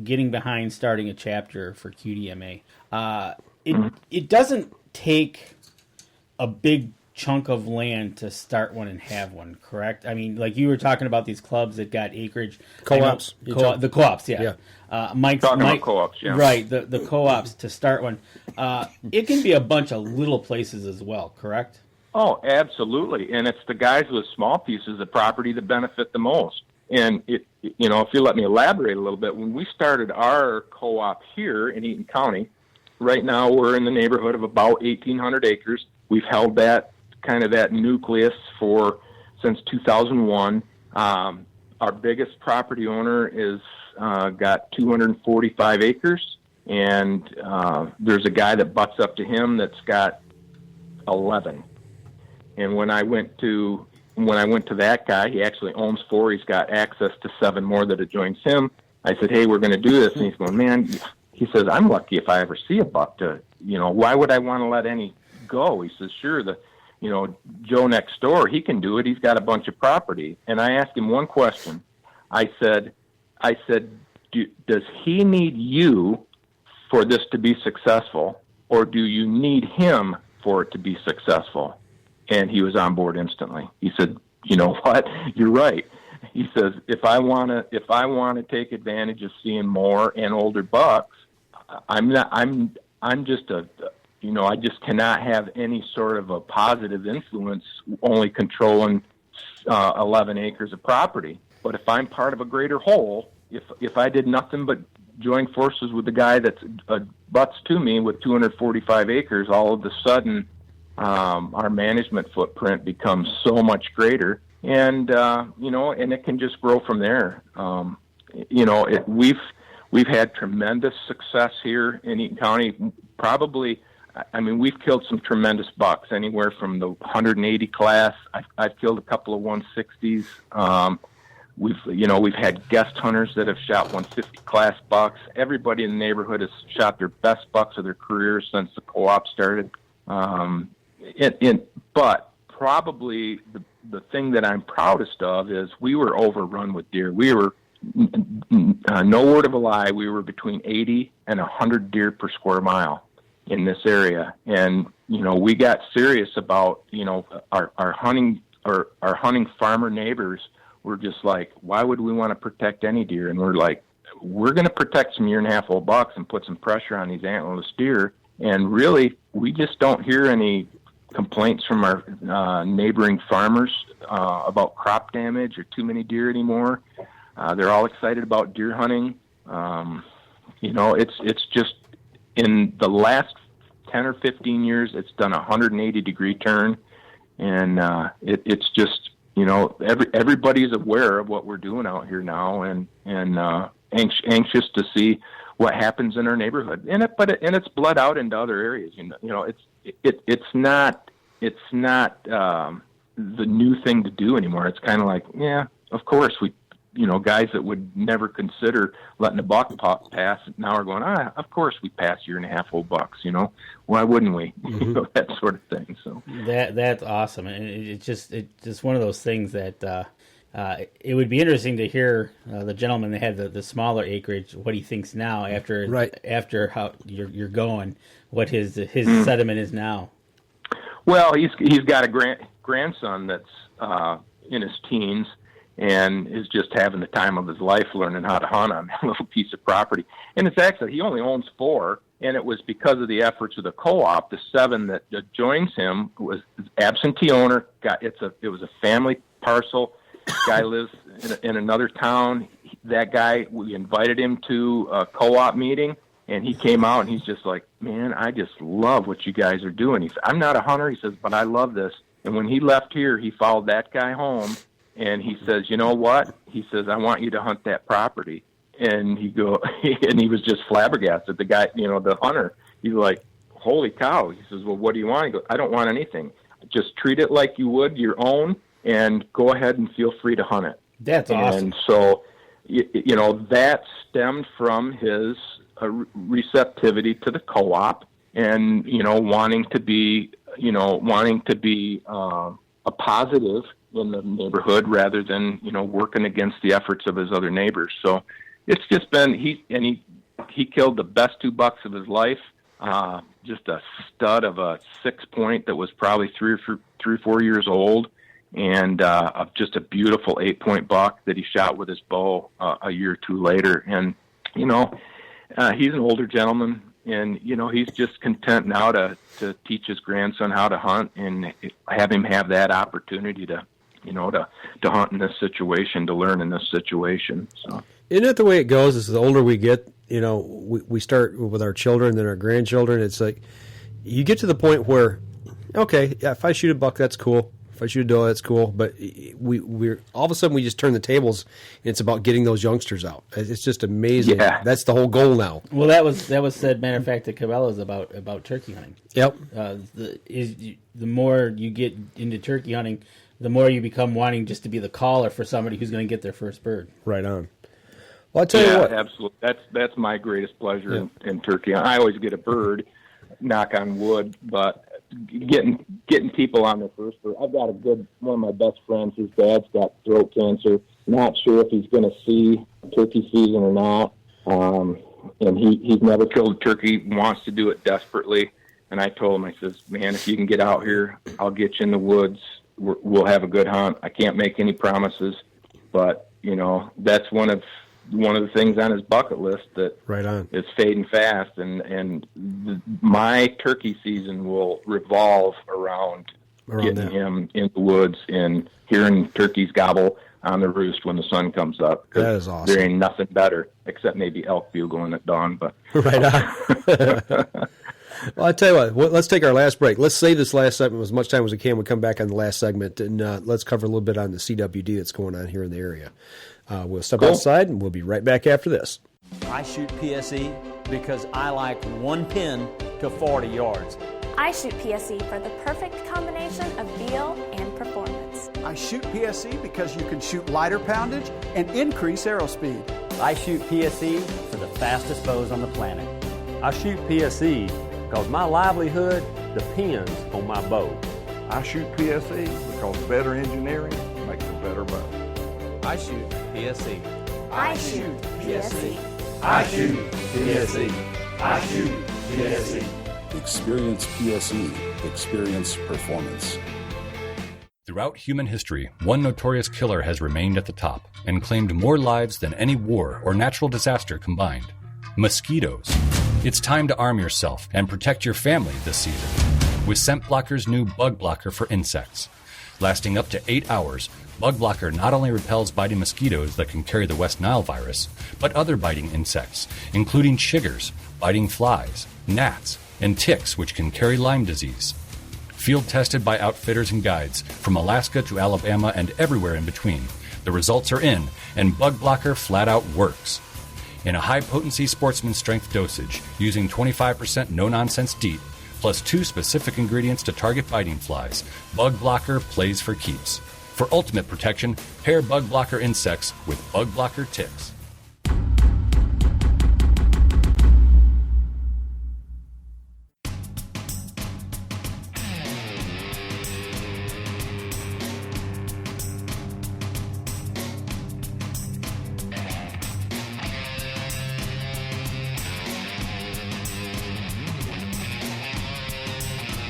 getting behind starting a chapter for QDMA. It doesn't take a big chunk of land to start one and have one, correct? I mean, like you were talking about these clubs that got acreage. Co-ops. The co-ops, yeah. Mike's about co-ops, yeah. Right, the co-ops to start one. It can be a bunch of little places as well, correct? Oh, absolutely. And it's the guys with small pieces of property that benefit the most. And, if you let me elaborate a little bit, when we started our co-op here in Eaton County, right now we're in the neighborhood of about 1,800 acres. We've held that nucleus since 2001. Our biggest property owner is got 245 acres, and there's a guy that butts up to him that's got 11. And when I went to that guy, he actually owns 4. He's got access to 7 more that adjoins him. I said, hey, we're going to do this. And he's going, man, he says, I'm lucky if I ever see a buck why would I want to let any go? He says, sure, Joe next door, he can do it. He's got a bunch of property. And I asked him one question. I said, does he need you for this to be successful, or do you need him for it to be successful? And he was on board instantly. He said, you know what? You're right. He says, if I want to take advantage of seeing more and older bucks, I just cannot have any sort of a positive influence only controlling 11 acres of property. But if I'm part of a greater whole, if I did nothing but join forces with the guy that's butts to me with 245 acres, all of a sudden our management footprint becomes so much greater, and and it can just grow from there. we've had tremendous success here in Eaton County. Probably, I mean, we've killed some tremendous bucks, anywhere from the 180 class. I've killed a couple of 160s. We've had guest hunters that have shot 150 class bucks. Everybody in the neighborhood has shot their best bucks of their careers since the co-op started. But probably the thing that I'm proudest of is we were overrun with deer. We were, no word of a lie, we were between 80 and 100 deer per square mile in this area. And, we got serious about, our hunting farmer neighbors were just like, why would we want to protect any deer? And we're like, we're going to protect some 1.5-year-old bucks and put some pressure on these antlerless deer. And really, we just don't hear any complaints from our neighboring farmers about crop damage or too many deer anymore. They're all excited about deer hunting. It's just in the last 10 or 15 years, it's done a 180-degree turn, and it's just, everybody's aware of what we're doing out here now, and anxious to see what happens in our neighborhood. And it's bled out into other areas. It's not the new thing to do anymore. It's kind of like, yeah, of course we, guys that would never consider letting a buck pass now are going, of course we pass 1.5-year-old bucks. Why wouldn't we? Mm-hmm. That sort of thing. So that's awesome, and it's just one of those things that it would be interesting to hear the gentleman that had the smaller acreage, what he thinks now after how you're going, what his sentiment is now. Well, he's got a grandson that's in his teens and is just having the time of his life learning how to hunt on that little piece of property. And it's actually, he only owns 4, and it was because of the efforts of the co-op. The 7 that joins him was absentee owner. It was a family parcel. Guy lives in another town. That guy, we invited him to a co-op meeting, and he came out and he's just like, man, I just love what you guys are doing. He said, I'm not a hunter, he says, but I love this. And when he left here, he followed that guy home, and he says, you know what? He says, I want you to hunt that property. And he was just flabbergasted. The guy, the hunter, he's like, holy cow. He says, well, what do you want? He goes, I don't want anything. Just treat it like you would your own, and go ahead and feel free to hunt it. That's awesome. And so, that stemmed from his receptivity to the co-op, and wanting to be a positive in the neighborhood rather than working against the efforts of his other neighbors. So it's just been he killed the best 2 bucks of his life. Just a stud of a 6-point that was probably 3 or 4 years old, and just a beautiful 8-point buck that he shot with his bow a year or 2 later. And he's an older gentleman, and he's just content now to teach his grandson how to hunt and have him have that opportunity to hunt in this situation, to learn in this situation. So isn't that the way it goes? Is the older we get, we start with our children, then our grandchildren. It's like you get to the point where, okay, yeah, if I shoot a buck, that's cool. If I shoot a doe, that's cool. But we're all of a sudden we just turn the tables, and it's about getting those youngsters out. It's just amazing. Yeah. That's the whole goal now. Well, that was said. Matter of fact, at Cabela's about turkey hunting. Yep. The more you get into turkey hunting, the more you become wanting just to be the caller for somebody who's going to get their first bird. Right on. Well, I'll tell you what. Absolutely. That's my greatest pleasure in turkey. I always get a bird, knock on wood, but getting people on their first bird. I've got one of my best friends, his dad's got throat cancer. Not sure if he's going to see turkey season or not. And he's never killed a turkey, wants to do it desperately. And I told him, I says, man, if you can get out here, I'll get you in the woods. We'll have a good hunt. I can't make any promises, but that's one of the things on his bucket list that is fading fast. And my turkey season will revolve around getting him in the woods and hearing turkeys gobble on the roost when the sun comes up. That is awesome. There ain't nothing better, except maybe elk bugling at dawn. But right on. Well, I tell you what, let's take our last break. Let's save this last segment as much time as we can. We'll come back on the last segment, and let's cover a little bit on the CWD that's going on here in the area. We'll step outside, and we'll be right back after this. I shoot PSE because I like one pin to 40 yards. I shoot PSE for the perfect combination of feel and performance. I shoot PSE because you can shoot lighter poundage and increase arrow speed. I shoot PSE for the fastest bows on the planet. I shoot PSE because my livelihood depends on my bow. I shoot PSE because better engineering makes a better bow. I shoot PSE. I shoot PSE. I shoot PSE. I shoot PSE. Experience PSE. Experience performance. Throughout human history, one notorious killer has remained at the top and claimed more lives than any war or natural disaster combined. Mosquitoes. It's time to arm yourself and protect your family this season with Scent Blocker's new Bug Blocker for insects. Lasting up to 8 hours, Bug Blocker not only repels biting mosquitoes that can carry the West Nile virus, but other biting insects, including chiggers, biting flies, gnats, and ticks which can carry Lyme disease. Field tested by outfitters and guides from Alaska to Alabama and everywhere in between. The results are in, and Bug Blocker flat out works. In a high-potency sportsman strength dosage, using 25% no-nonsense DEET, plus 2 specific ingredients to target biting flies, Bug Blocker plays for keeps. For ultimate protection, pair Bug Blocker insects with Bug Blocker ticks.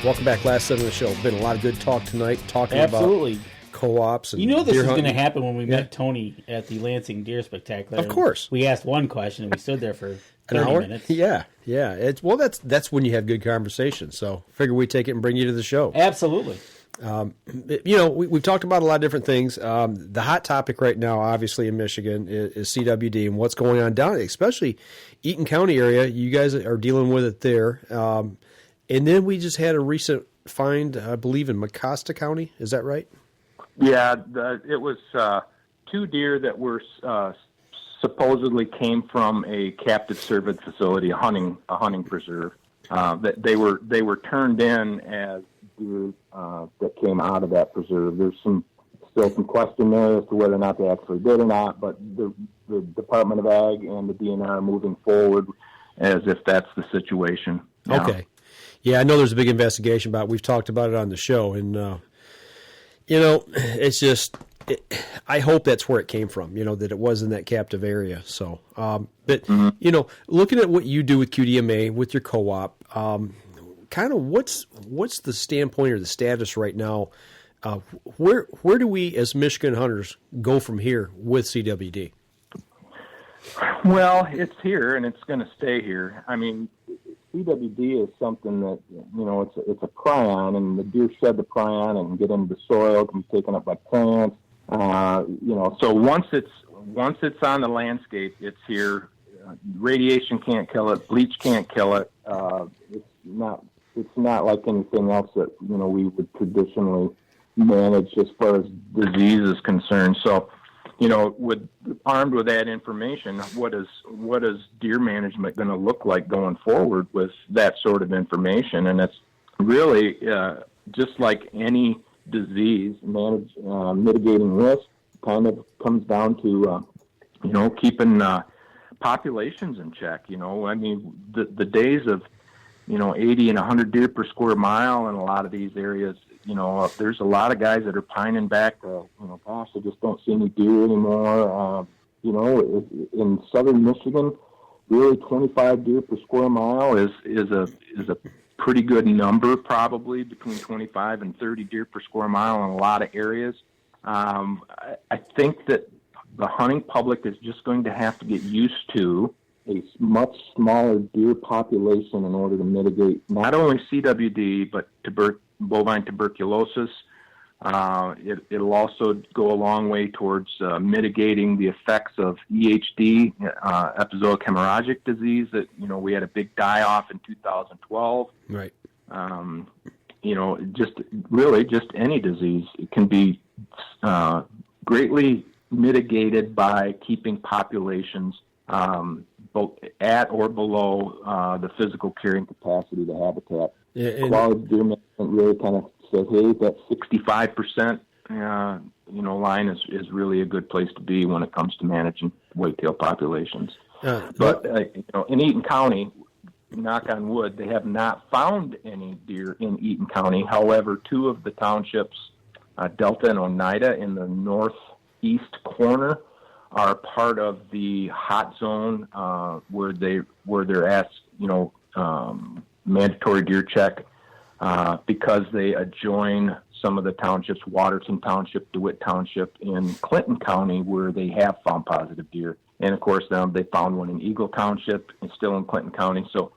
Welcome back. Last segment of the show. Been a lot of good talk tonight, talking Absolutely. about co-ops. And you know this deer is going to hunting. happen when we met Tony at the Lansing Deer Spectacular. Of course. We asked one question and we stood there for An 30 hour? minutes. Yeah. That's when you have good conversation. So figure we take it and bring you to the show. Absolutely. We've talked about a lot of different things. The hot topic right now, obviously in Michigan, is CWD and what's going on down, especially Eaton County area. You guys are dealing with it there. And then we just had a recent find, I believe, in Mecosta County. Is that right? Yeah, it was 2 deer that were supposedly came from a captive cervid facility, a hunting preserve. That they were turned in as deer that came out of that preserve. There's still some question there as to whether or not they actually did or not, but the Department of Ag and the DNR are moving forward as if that's the situation. Okay. Yeah, I know there's a big investigation about it. We've talked about it on the show, and it's just I hope that's where it came from. That it was in that captive area. So, but looking at what you do with QDMA with your co-op, kind of what's the standpoint or the status right now? Where do we as Michigan hunters go from here with CWD? Well, it's here and it's going to stay here. I mean, CWD is something that, it's a prion, and the deer shed the prion and get into the soil, can be taken up by plants. So once it's on the landscape, it's here. Radiation can't kill it. Bleach can't kill it. It's not like anything else that, we would traditionally manage as far as disease is concerned. So, armed with that information, what is deer management going to look like going forward with that sort of information? And it's really just like any disease, mitigating risk kind of comes down to keeping populations in check. I mean, the days of 80 and 100 deer per square mile in a lot of these areas. There's a lot of guys that are pining back. Gosh, I just don't see any deer anymore. In southern Michigan, really 25 deer per square mile is a pretty good number, probably between 25 and 30 deer per square mile in a lot of areas. I think that the hunting public is just going to have to get used to a much smaller deer population in order to mitigate not only CWD, but bovine tuberculosis. It'll also go a long way towards mitigating the effects of EHD, epizootic hemorrhagic disease, that, we had a big die-off in 2012. Right. Just any disease. It can be greatly mitigated by keeping populations at or below the physical carrying capacity of the habitat. Yeah, Quality deer management really kind of says, hey, that 65% line is really a good place to be when it comes to managing whitetail populations. But in Eaton County, knock on wood, they have not found any deer in Eaton County. However, two of the townships, Delta and Oneida, in the northeast corner, are part of the hot zone where they're asked, mandatory deer check because they adjoin some of the townships, Waterton Township, DeWitt Township in Clinton County, where they have found positive deer. And of course, they found one in Eagle Township and still in Clinton County. So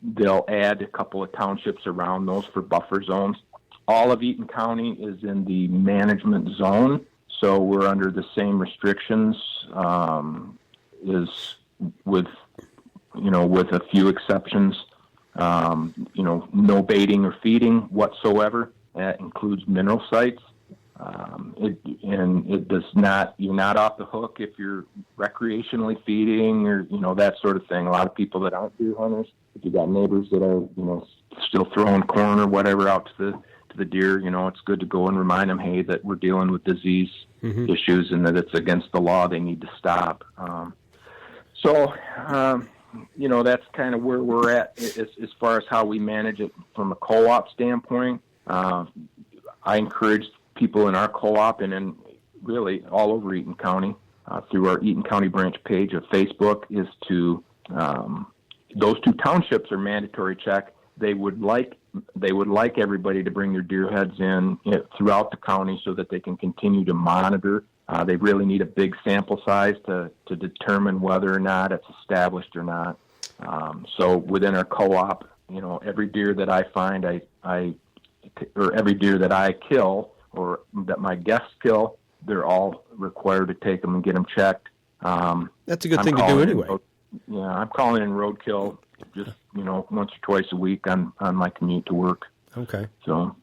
they'll add a couple of townships around those for buffer zones. All of Eaton County is in the management zone, so we're under the same restrictions as with a few exceptions. No baiting or feeding whatsoever. That includes mineral sites. It does not. You're not off the hook if you're recreationally feeding or that sort of thing. A lot of people that aren't deer hunters, if you got neighbors that are still throwing corn or whatever out to the deer, it's good to go and remind them, hey, that we're dealing with disease issues and that it's against the law. They need to stop. That's kind of where we're at as far as how we manage it from a co-op standpoint. I encourage people in our co-op and in really all over Eaton County through our Eaton County branch page of Facebook is to those two townships are mandatory check. They would like everybody to bring their deer heads in throughout the county so that they can continue to monitor. They really need a big sample size to determine whether or not it's established or not. So within our co-op, every deer that I find, or every deer that I kill or that my guests kill, they're all required to take them and get them checked. That's a good thing to do anyway. I'm calling in roadkill just, once or twice a week on my commute to work. Okay. So.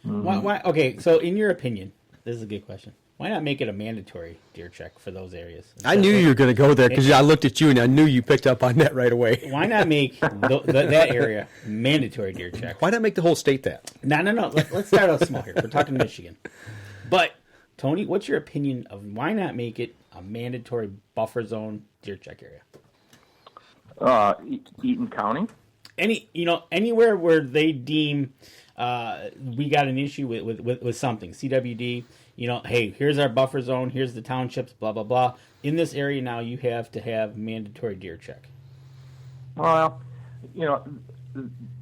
Why, okay, so in your opinion, this is a good question. Why not make it a mandatory deer check for those areas? I knew you were going to go there because I looked at you and I knew you picked up on that right away. Why not make that area mandatory deer check? Why not make the whole state that? No. Let's start out small here. We're talking Michigan. But, Tony, what's your opinion of why not make it a mandatory buffer zone deer check area? Eaton County? Anywhere where they deem we got an issue with something. CWD, hey, here's our buffer zone, here's the townships, blah, blah, blah. In this area now, you have to have mandatory deer check. Well,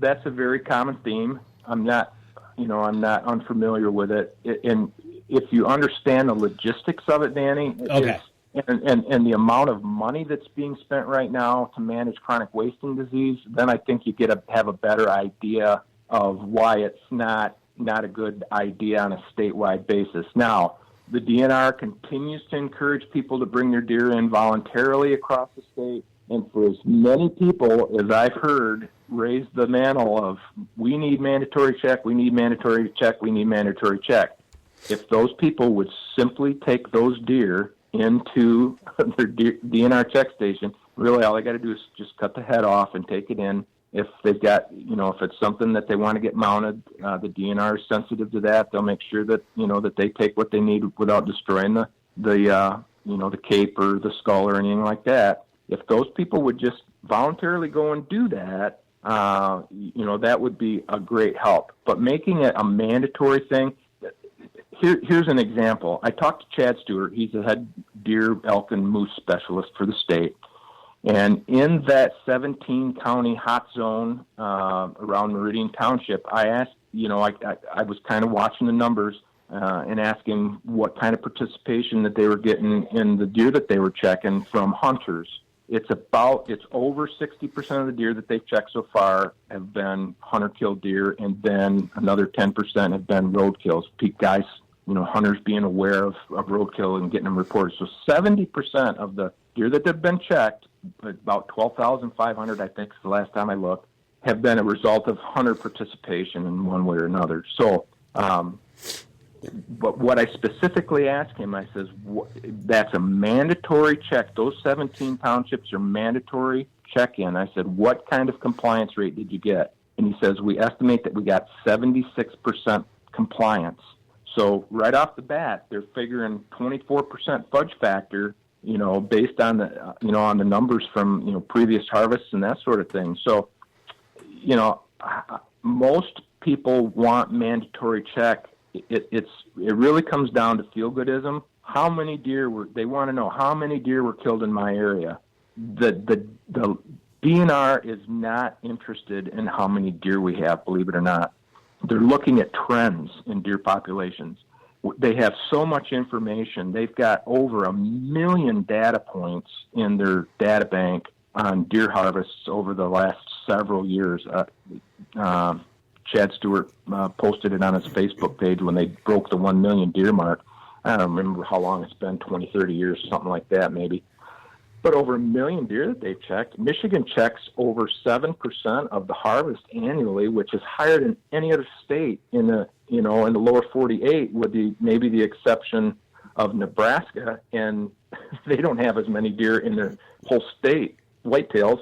that's a very common theme. I'm not unfamiliar with it. And if you understand the logistics of it, Danny, okay. And the amount of money that's being spent right now to manage chronic wasting disease, then I think you have a better idea of why it's not a good idea on a statewide basis. Now, the DNR continues to encourage people to bring their deer in voluntarily across the state, and for as many people as I've heard raise the mantle of, we need mandatory check, we need mandatory check, we need mandatory check. If those people would simply take those deer into their DNR check station, really all they got to do is just cut the head off and take it in. If they've got, if it's something that they want to get mounted, the DNR is sensitive to that. They'll make sure that, that they take what they need without destroying the cape or the skull or anything like that. If those people would just voluntarily go and do that, that would be a great help. But making it a mandatory thing, here's an example. I talked to Chad Stewart. He's the head deer, elk, and moose specialist for the state. And in that 17-county hot zone around Meridian Township, I asked, I was kind of watching the numbers and asking what kind of participation that they were getting in the deer that they were checking from hunters. It's over 60% of the deer that they've checked so far have been hunter-killed deer, and then another 10% have been roadkills. Guys, hunters being aware of roadkill and getting them reported. So 70% of the deer that have been checked, about 12,500, I think is the last time I looked, have been a result of hunter participation in one way or another. So, but what I specifically asked him, I says, that's a mandatory check. Those 17 townships are mandatory check-in. I said, what kind of compliance rate did you get? And he says, we estimate that we got 76% compliance. So right off the bat, they're figuring 24% fudge factor, based on the, on the numbers from, previous harvests and that sort of thing. So, most people want mandatory check. It really comes down to feel-goodism. How many deer they want to know how many deer were killed in my area. The DNR is not interested in how many deer we have, believe it or not. They're looking at trends in deer populations. They have so much information. They've got over 1 million data points in their data bank on deer harvests over the last several years. Chad Stewart posted it on his Facebook page when they broke the 1 million deer mark. I don't remember how long it's been, 20, 30 years, something like that maybe. But over 1 million deer that they've checked. Michigan checks over 7% of the harvest annually, which is higher than any other state in the in the lower 48, with maybe the exception of Nebraska, and they don't have as many deer in the whole state, whitetails,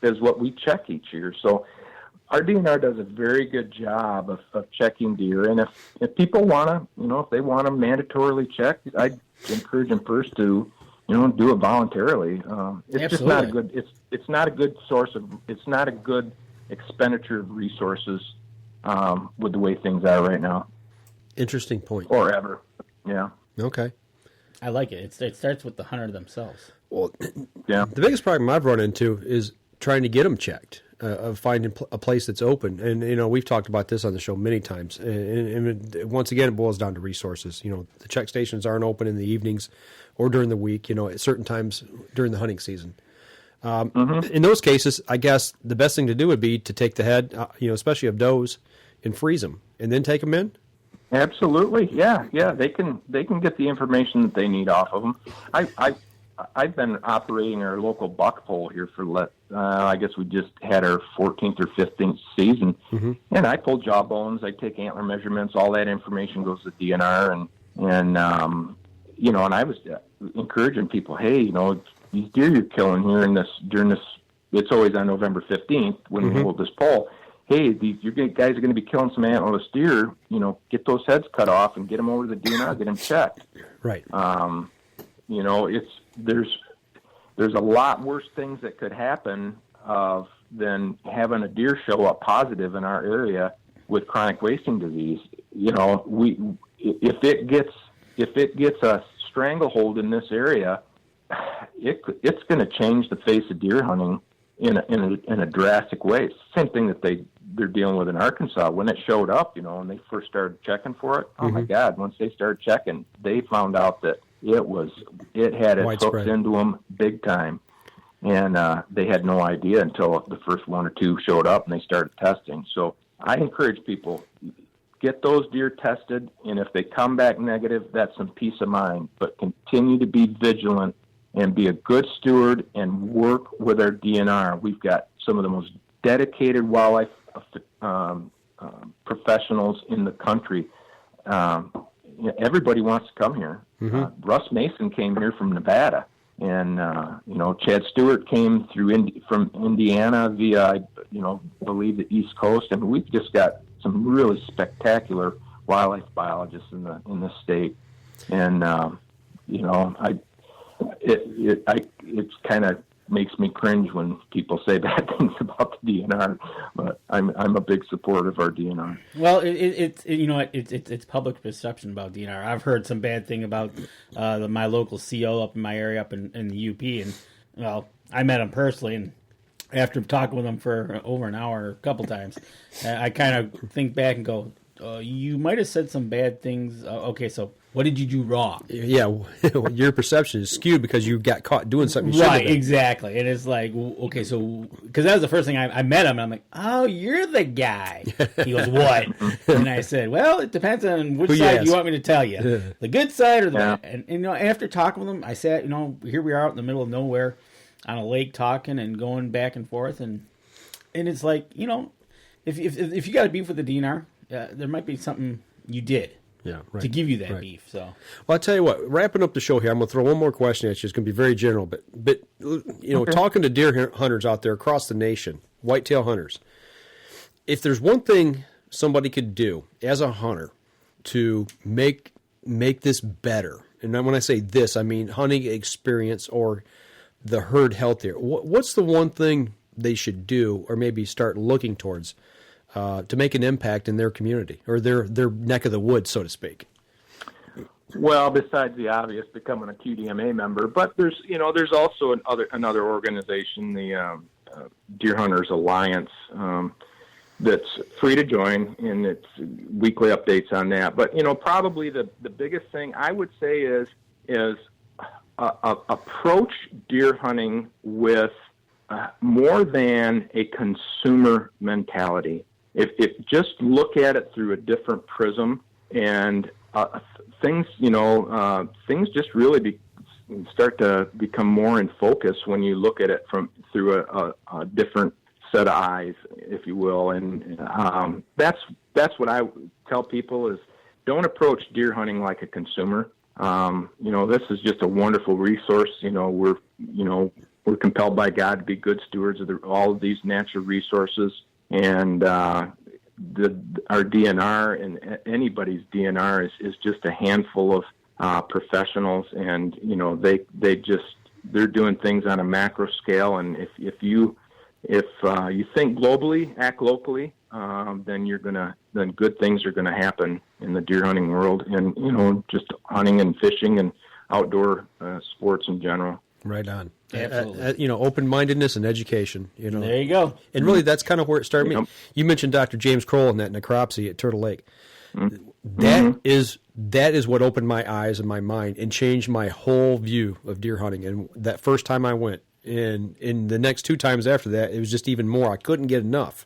as what we check each year. So our DNR does a very good job of checking deer, and if people want to, if they want to mandatorily check, I'd encourage them first to, do it voluntarily. It's just not a good. It's not a good source of. It's not a good expenditure of resources with the way things are right now. Interesting point. Or ever. Yeah. Okay. I like it. It starts with the hunter themselves. Well, yeah. The biggest problem I've run into is trying to get them checked. Of finding a place that's open. And, we've talked about this on the show many times. And once again, it boils down to resources. The check stations aren't open in the evenings or during the week, at certain times during the hunting season. In those cases, I guess the best thing to do would be to take the head, especially of does, and freeze them and then take them in. Absolutely. Yeah. They can get the information that they need off of them. I've been operating our local buck poll here for, I guess we just had our 14th or 15th season. Mm-hmm. And I pull jawbones, I take antler measurements, all that information goes to DNR. And I was encouraging people, hey, these deer you're killing here during this, it's always on November 15th when we hold this poll. Hey, you guys are going to be killing some antlerless deer, get those heads cut off and get them over to the DNR, get them checked. Right. There's a lot worse things that could happen than having a deer show up positive in our area with chronic wasting disease. If it gets a stranglehold in this area, it's going to change the face of deer hunting in a drastic way. It's the same thing that they're dealing with in Arkansas. When it showed up, and they first started checking for it, oh my God, once they started checking, they found out that it had its hooks into them big time, and they had no idea until the first one or two showed up and they started testing. So I encourage people, get those deer tested, and if they come back negative, that's some peace of mind. But continue to be vigilant and be a good steward and work with our DNR. We've got some of the most dedicated wildlife professionals in the country. Everybody wants to come here. Russ Mason came here from Nevada, and Chad Stewart came from Indiana via, I believe the East Coast. I mean, we've just got some really spectacular wildlife biologists in the state, and it kind of makes me cringe when people say bad things about the DNR, but I'm a big supporter of our DNR. Well, it's public perception about DNR. I've heard some bad thing about my local CO up in my area, up in the UP, and well, I met him personally, and after talking with him for over an hour a couple times, I kind of think back and go, you might have said some bad things. Okay, so what did you do wrong? Yeah, your perception is skewed because you got caught doing something you shouldn't have done. Exactly. And it's like, okay, so, because that was the first thing I met him, and I'm like, oh, you're the guy. He goes, what? And I said, well, it depends on which side you want me to tell you. The good side or the bad. And after talking with him, I sat, here we are out in the middle of nowhere on a lake talking and going back and forth. And it's like, if you got a beef with the DNR, there might be something you did. to give you that beef. So, well, I'll tell you what. Wrapping up the show here, I'm going to throw one more question at you. It's going to be very general, but talking to deer hunters out there across the nation, whitetail hunters, if there's one thing somebody could do as a hunter to make this better, and when I say this, I mean hunting experience or the herd healthier. What's the one thing they should do, or maybe start looking towards, to make an impact in their community or their neck of the woods, so to speak? Well, besides the obvious, becoming a QDMA member, but there's also another organization, the Deer Hunters Alliance, that's free to join, and it's weekly updates on that. But probably the biggest thing I would say is approach deer hunting with more than a consumer mentality. If just look at it through a different prism, and things just really start to become more in focus when you look at it through a different set of eyes, if you will. And that's what I tell people is, don't approach deer hunting like a consumer. This is just a wonderful resource. We're compelled by God to be good stewards of all of these natural resources. And our DNR and anybody's DNR is just a handful of professionals, and they're doing things on a macro scale. And if you think globally, act locally, then good things are gonna happen in the deer hunting world, and just hunting and fishing and outdoor sports in general. Right on. Absolutely. Open-mindedness and education. There you go. And really, that's kind of where it started. Yep. You mentioned Dr. James Kroll and that necropsy at Turtle Lake. Mm-hmm. That is what opened my eyes and my mind and changed my whole view of deer hunting. And that first time I went, and in the next 2 times after that, it was just even more. I couldn't get enough.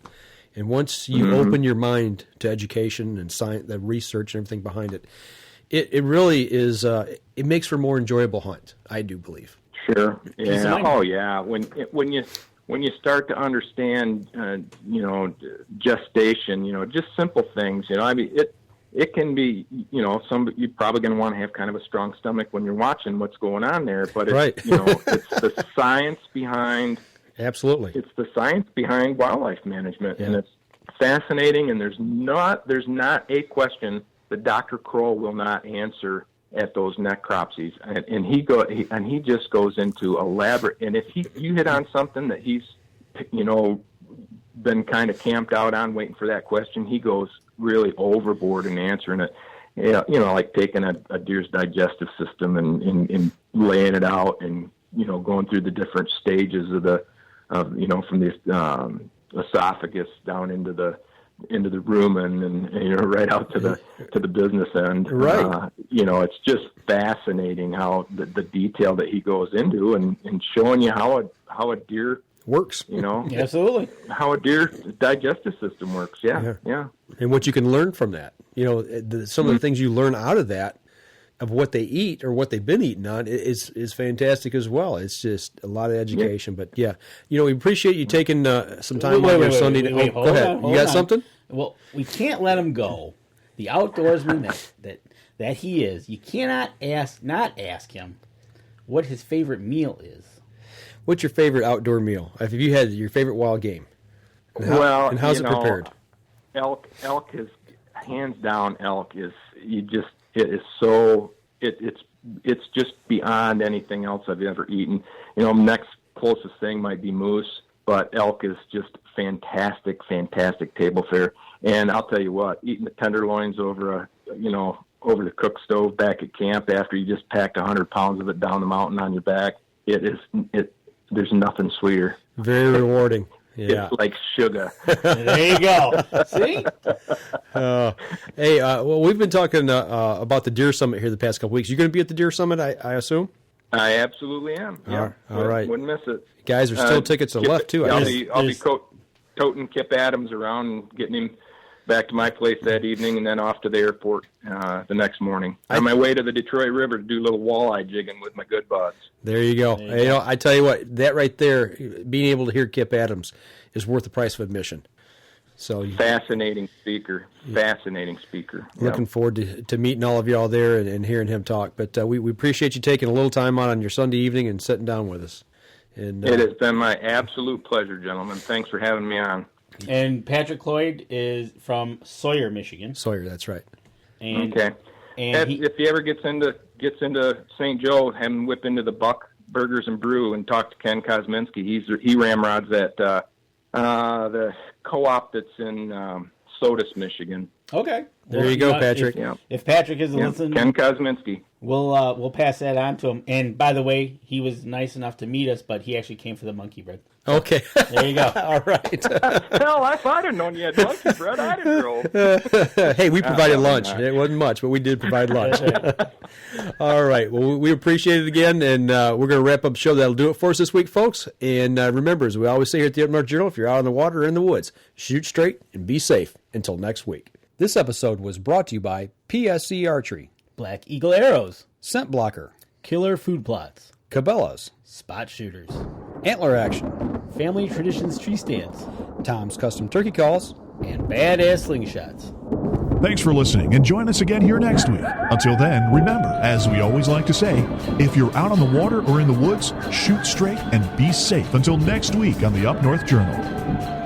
And once you open your mind to education and science, the research and everything behind it, it really is. It makes for a more enjoyable hunt, I do believe. Sure. Yeah. Oh, yeah. When you start to understand, gestation, just simple things. I mean, it can be, you're probably going to want to have kind of a strong stomach when you're watching what's going on there. But it's, it's the science behind. Absolutely. It's the science behind wildlife management, and it's fascinating. And there's not a question that Dr. Kroll will not answer at those necropsies, and he just goes into elaborate. And if you hit on something that he's been kind of camped out on, waiting for that question, he goes really overboard in answering it. Like taking a deer's digestive system and laying it out, and going through the different stages from the esophagus down into the rumen and right out to the business end. Right. It's just fascinating how the detail that he goes into and showing you how a deer works. Absolutely. How a deer digestive system works. Yeah. And what you can learn from that. Some of the things you learn out of that, of what they eat or what they've been eating on, is fantastic as well. It's just a lot of education. But we appreciate you taking some time on your Sunday. Go ahead. You got something? Well, we can't let him go. The outdoorsman that he is, you cannot not ask him what his favorite meal is. What's your favorite outdoor meal? If you had your favorite wild game, and how's it prepared? Elk is hands down. Elk is it's just beyond anything else I've ever eaten. Next closest thing might be moose, but elk is just fantastic table fare. And I'll tell you what, eating the tenderloins over the cook stove back at camp after you just packed 100 pounds of it down the mountain on your back, there's nothing sweeter. Very rewarding. Yeah. It's like sugar. There you go. See? Well, we've been talking about the Deer Summit here the past couple weeks. You're going to be at the Deer Summit, I assume? I absolutely am. Yeah. All right. Wouldn't miss it. Guys, there's still tickets left, too. I'll be toting Kip Adams around and getting him back to my place that evening, and then off to the airport the next morning. On my way to the Detroit River to do a little walleye jigging with my good buds. There you go. I tell you what, that right there, being able to hear Kip Adams is worth the price of admission. So fascinating speaker. Fascinating speaker. Looking forward to meeting all of y'all there and hearing him talk. But we appreciate you taking a little time on your Sunday evening and sitting down with us. And it has been my absolute pleasure, gentlemen. Thanks for having me on. And Patrick Cloyd is from Sawyer, Michigan. Sawyer, that's right. And, okay. And if he ever gets into St. Joe, have him whip into the Buck Burgers and Brew and talk to Ken Kosminski. He ramrods at the co-op that's in Sodus, Michigan. Okay. There you go, Patrick. If Patrick isn't listening, Ken Kosminski. We'll pass that on to him. And by the way, he was nice enough to meet us, but he actually came for the monkey bread. Okay. There you go. All right. Hell, if I'd have known you had monkey bread, I'd have drove. Hey, we provided lunch. It wasn't much, but we did provide lunch. All right. Well, we appreciate it again, and we're going to wrap up the show. That'll do it for us this week, folks. And remember, as we always say here at the Up North Journal, if you're out on the water or in the woods, shoot straight and be safe. Until next week. This episode was brought to you by PSC Archery, Black Eagle Arrows, Scent Blocker, Killer Food Plots, Cabela's, Spot Shooters, Antler Action, Family Traditions Tree Stands, Tom's Custom Turkey Calls, and Badass Slingshots. Thanks for listening, and join us again here next week. Until then, remember, as we always like to say, if you're out on the water or in the woods, shoot straight and be safe. Until next week on the Up North Journal.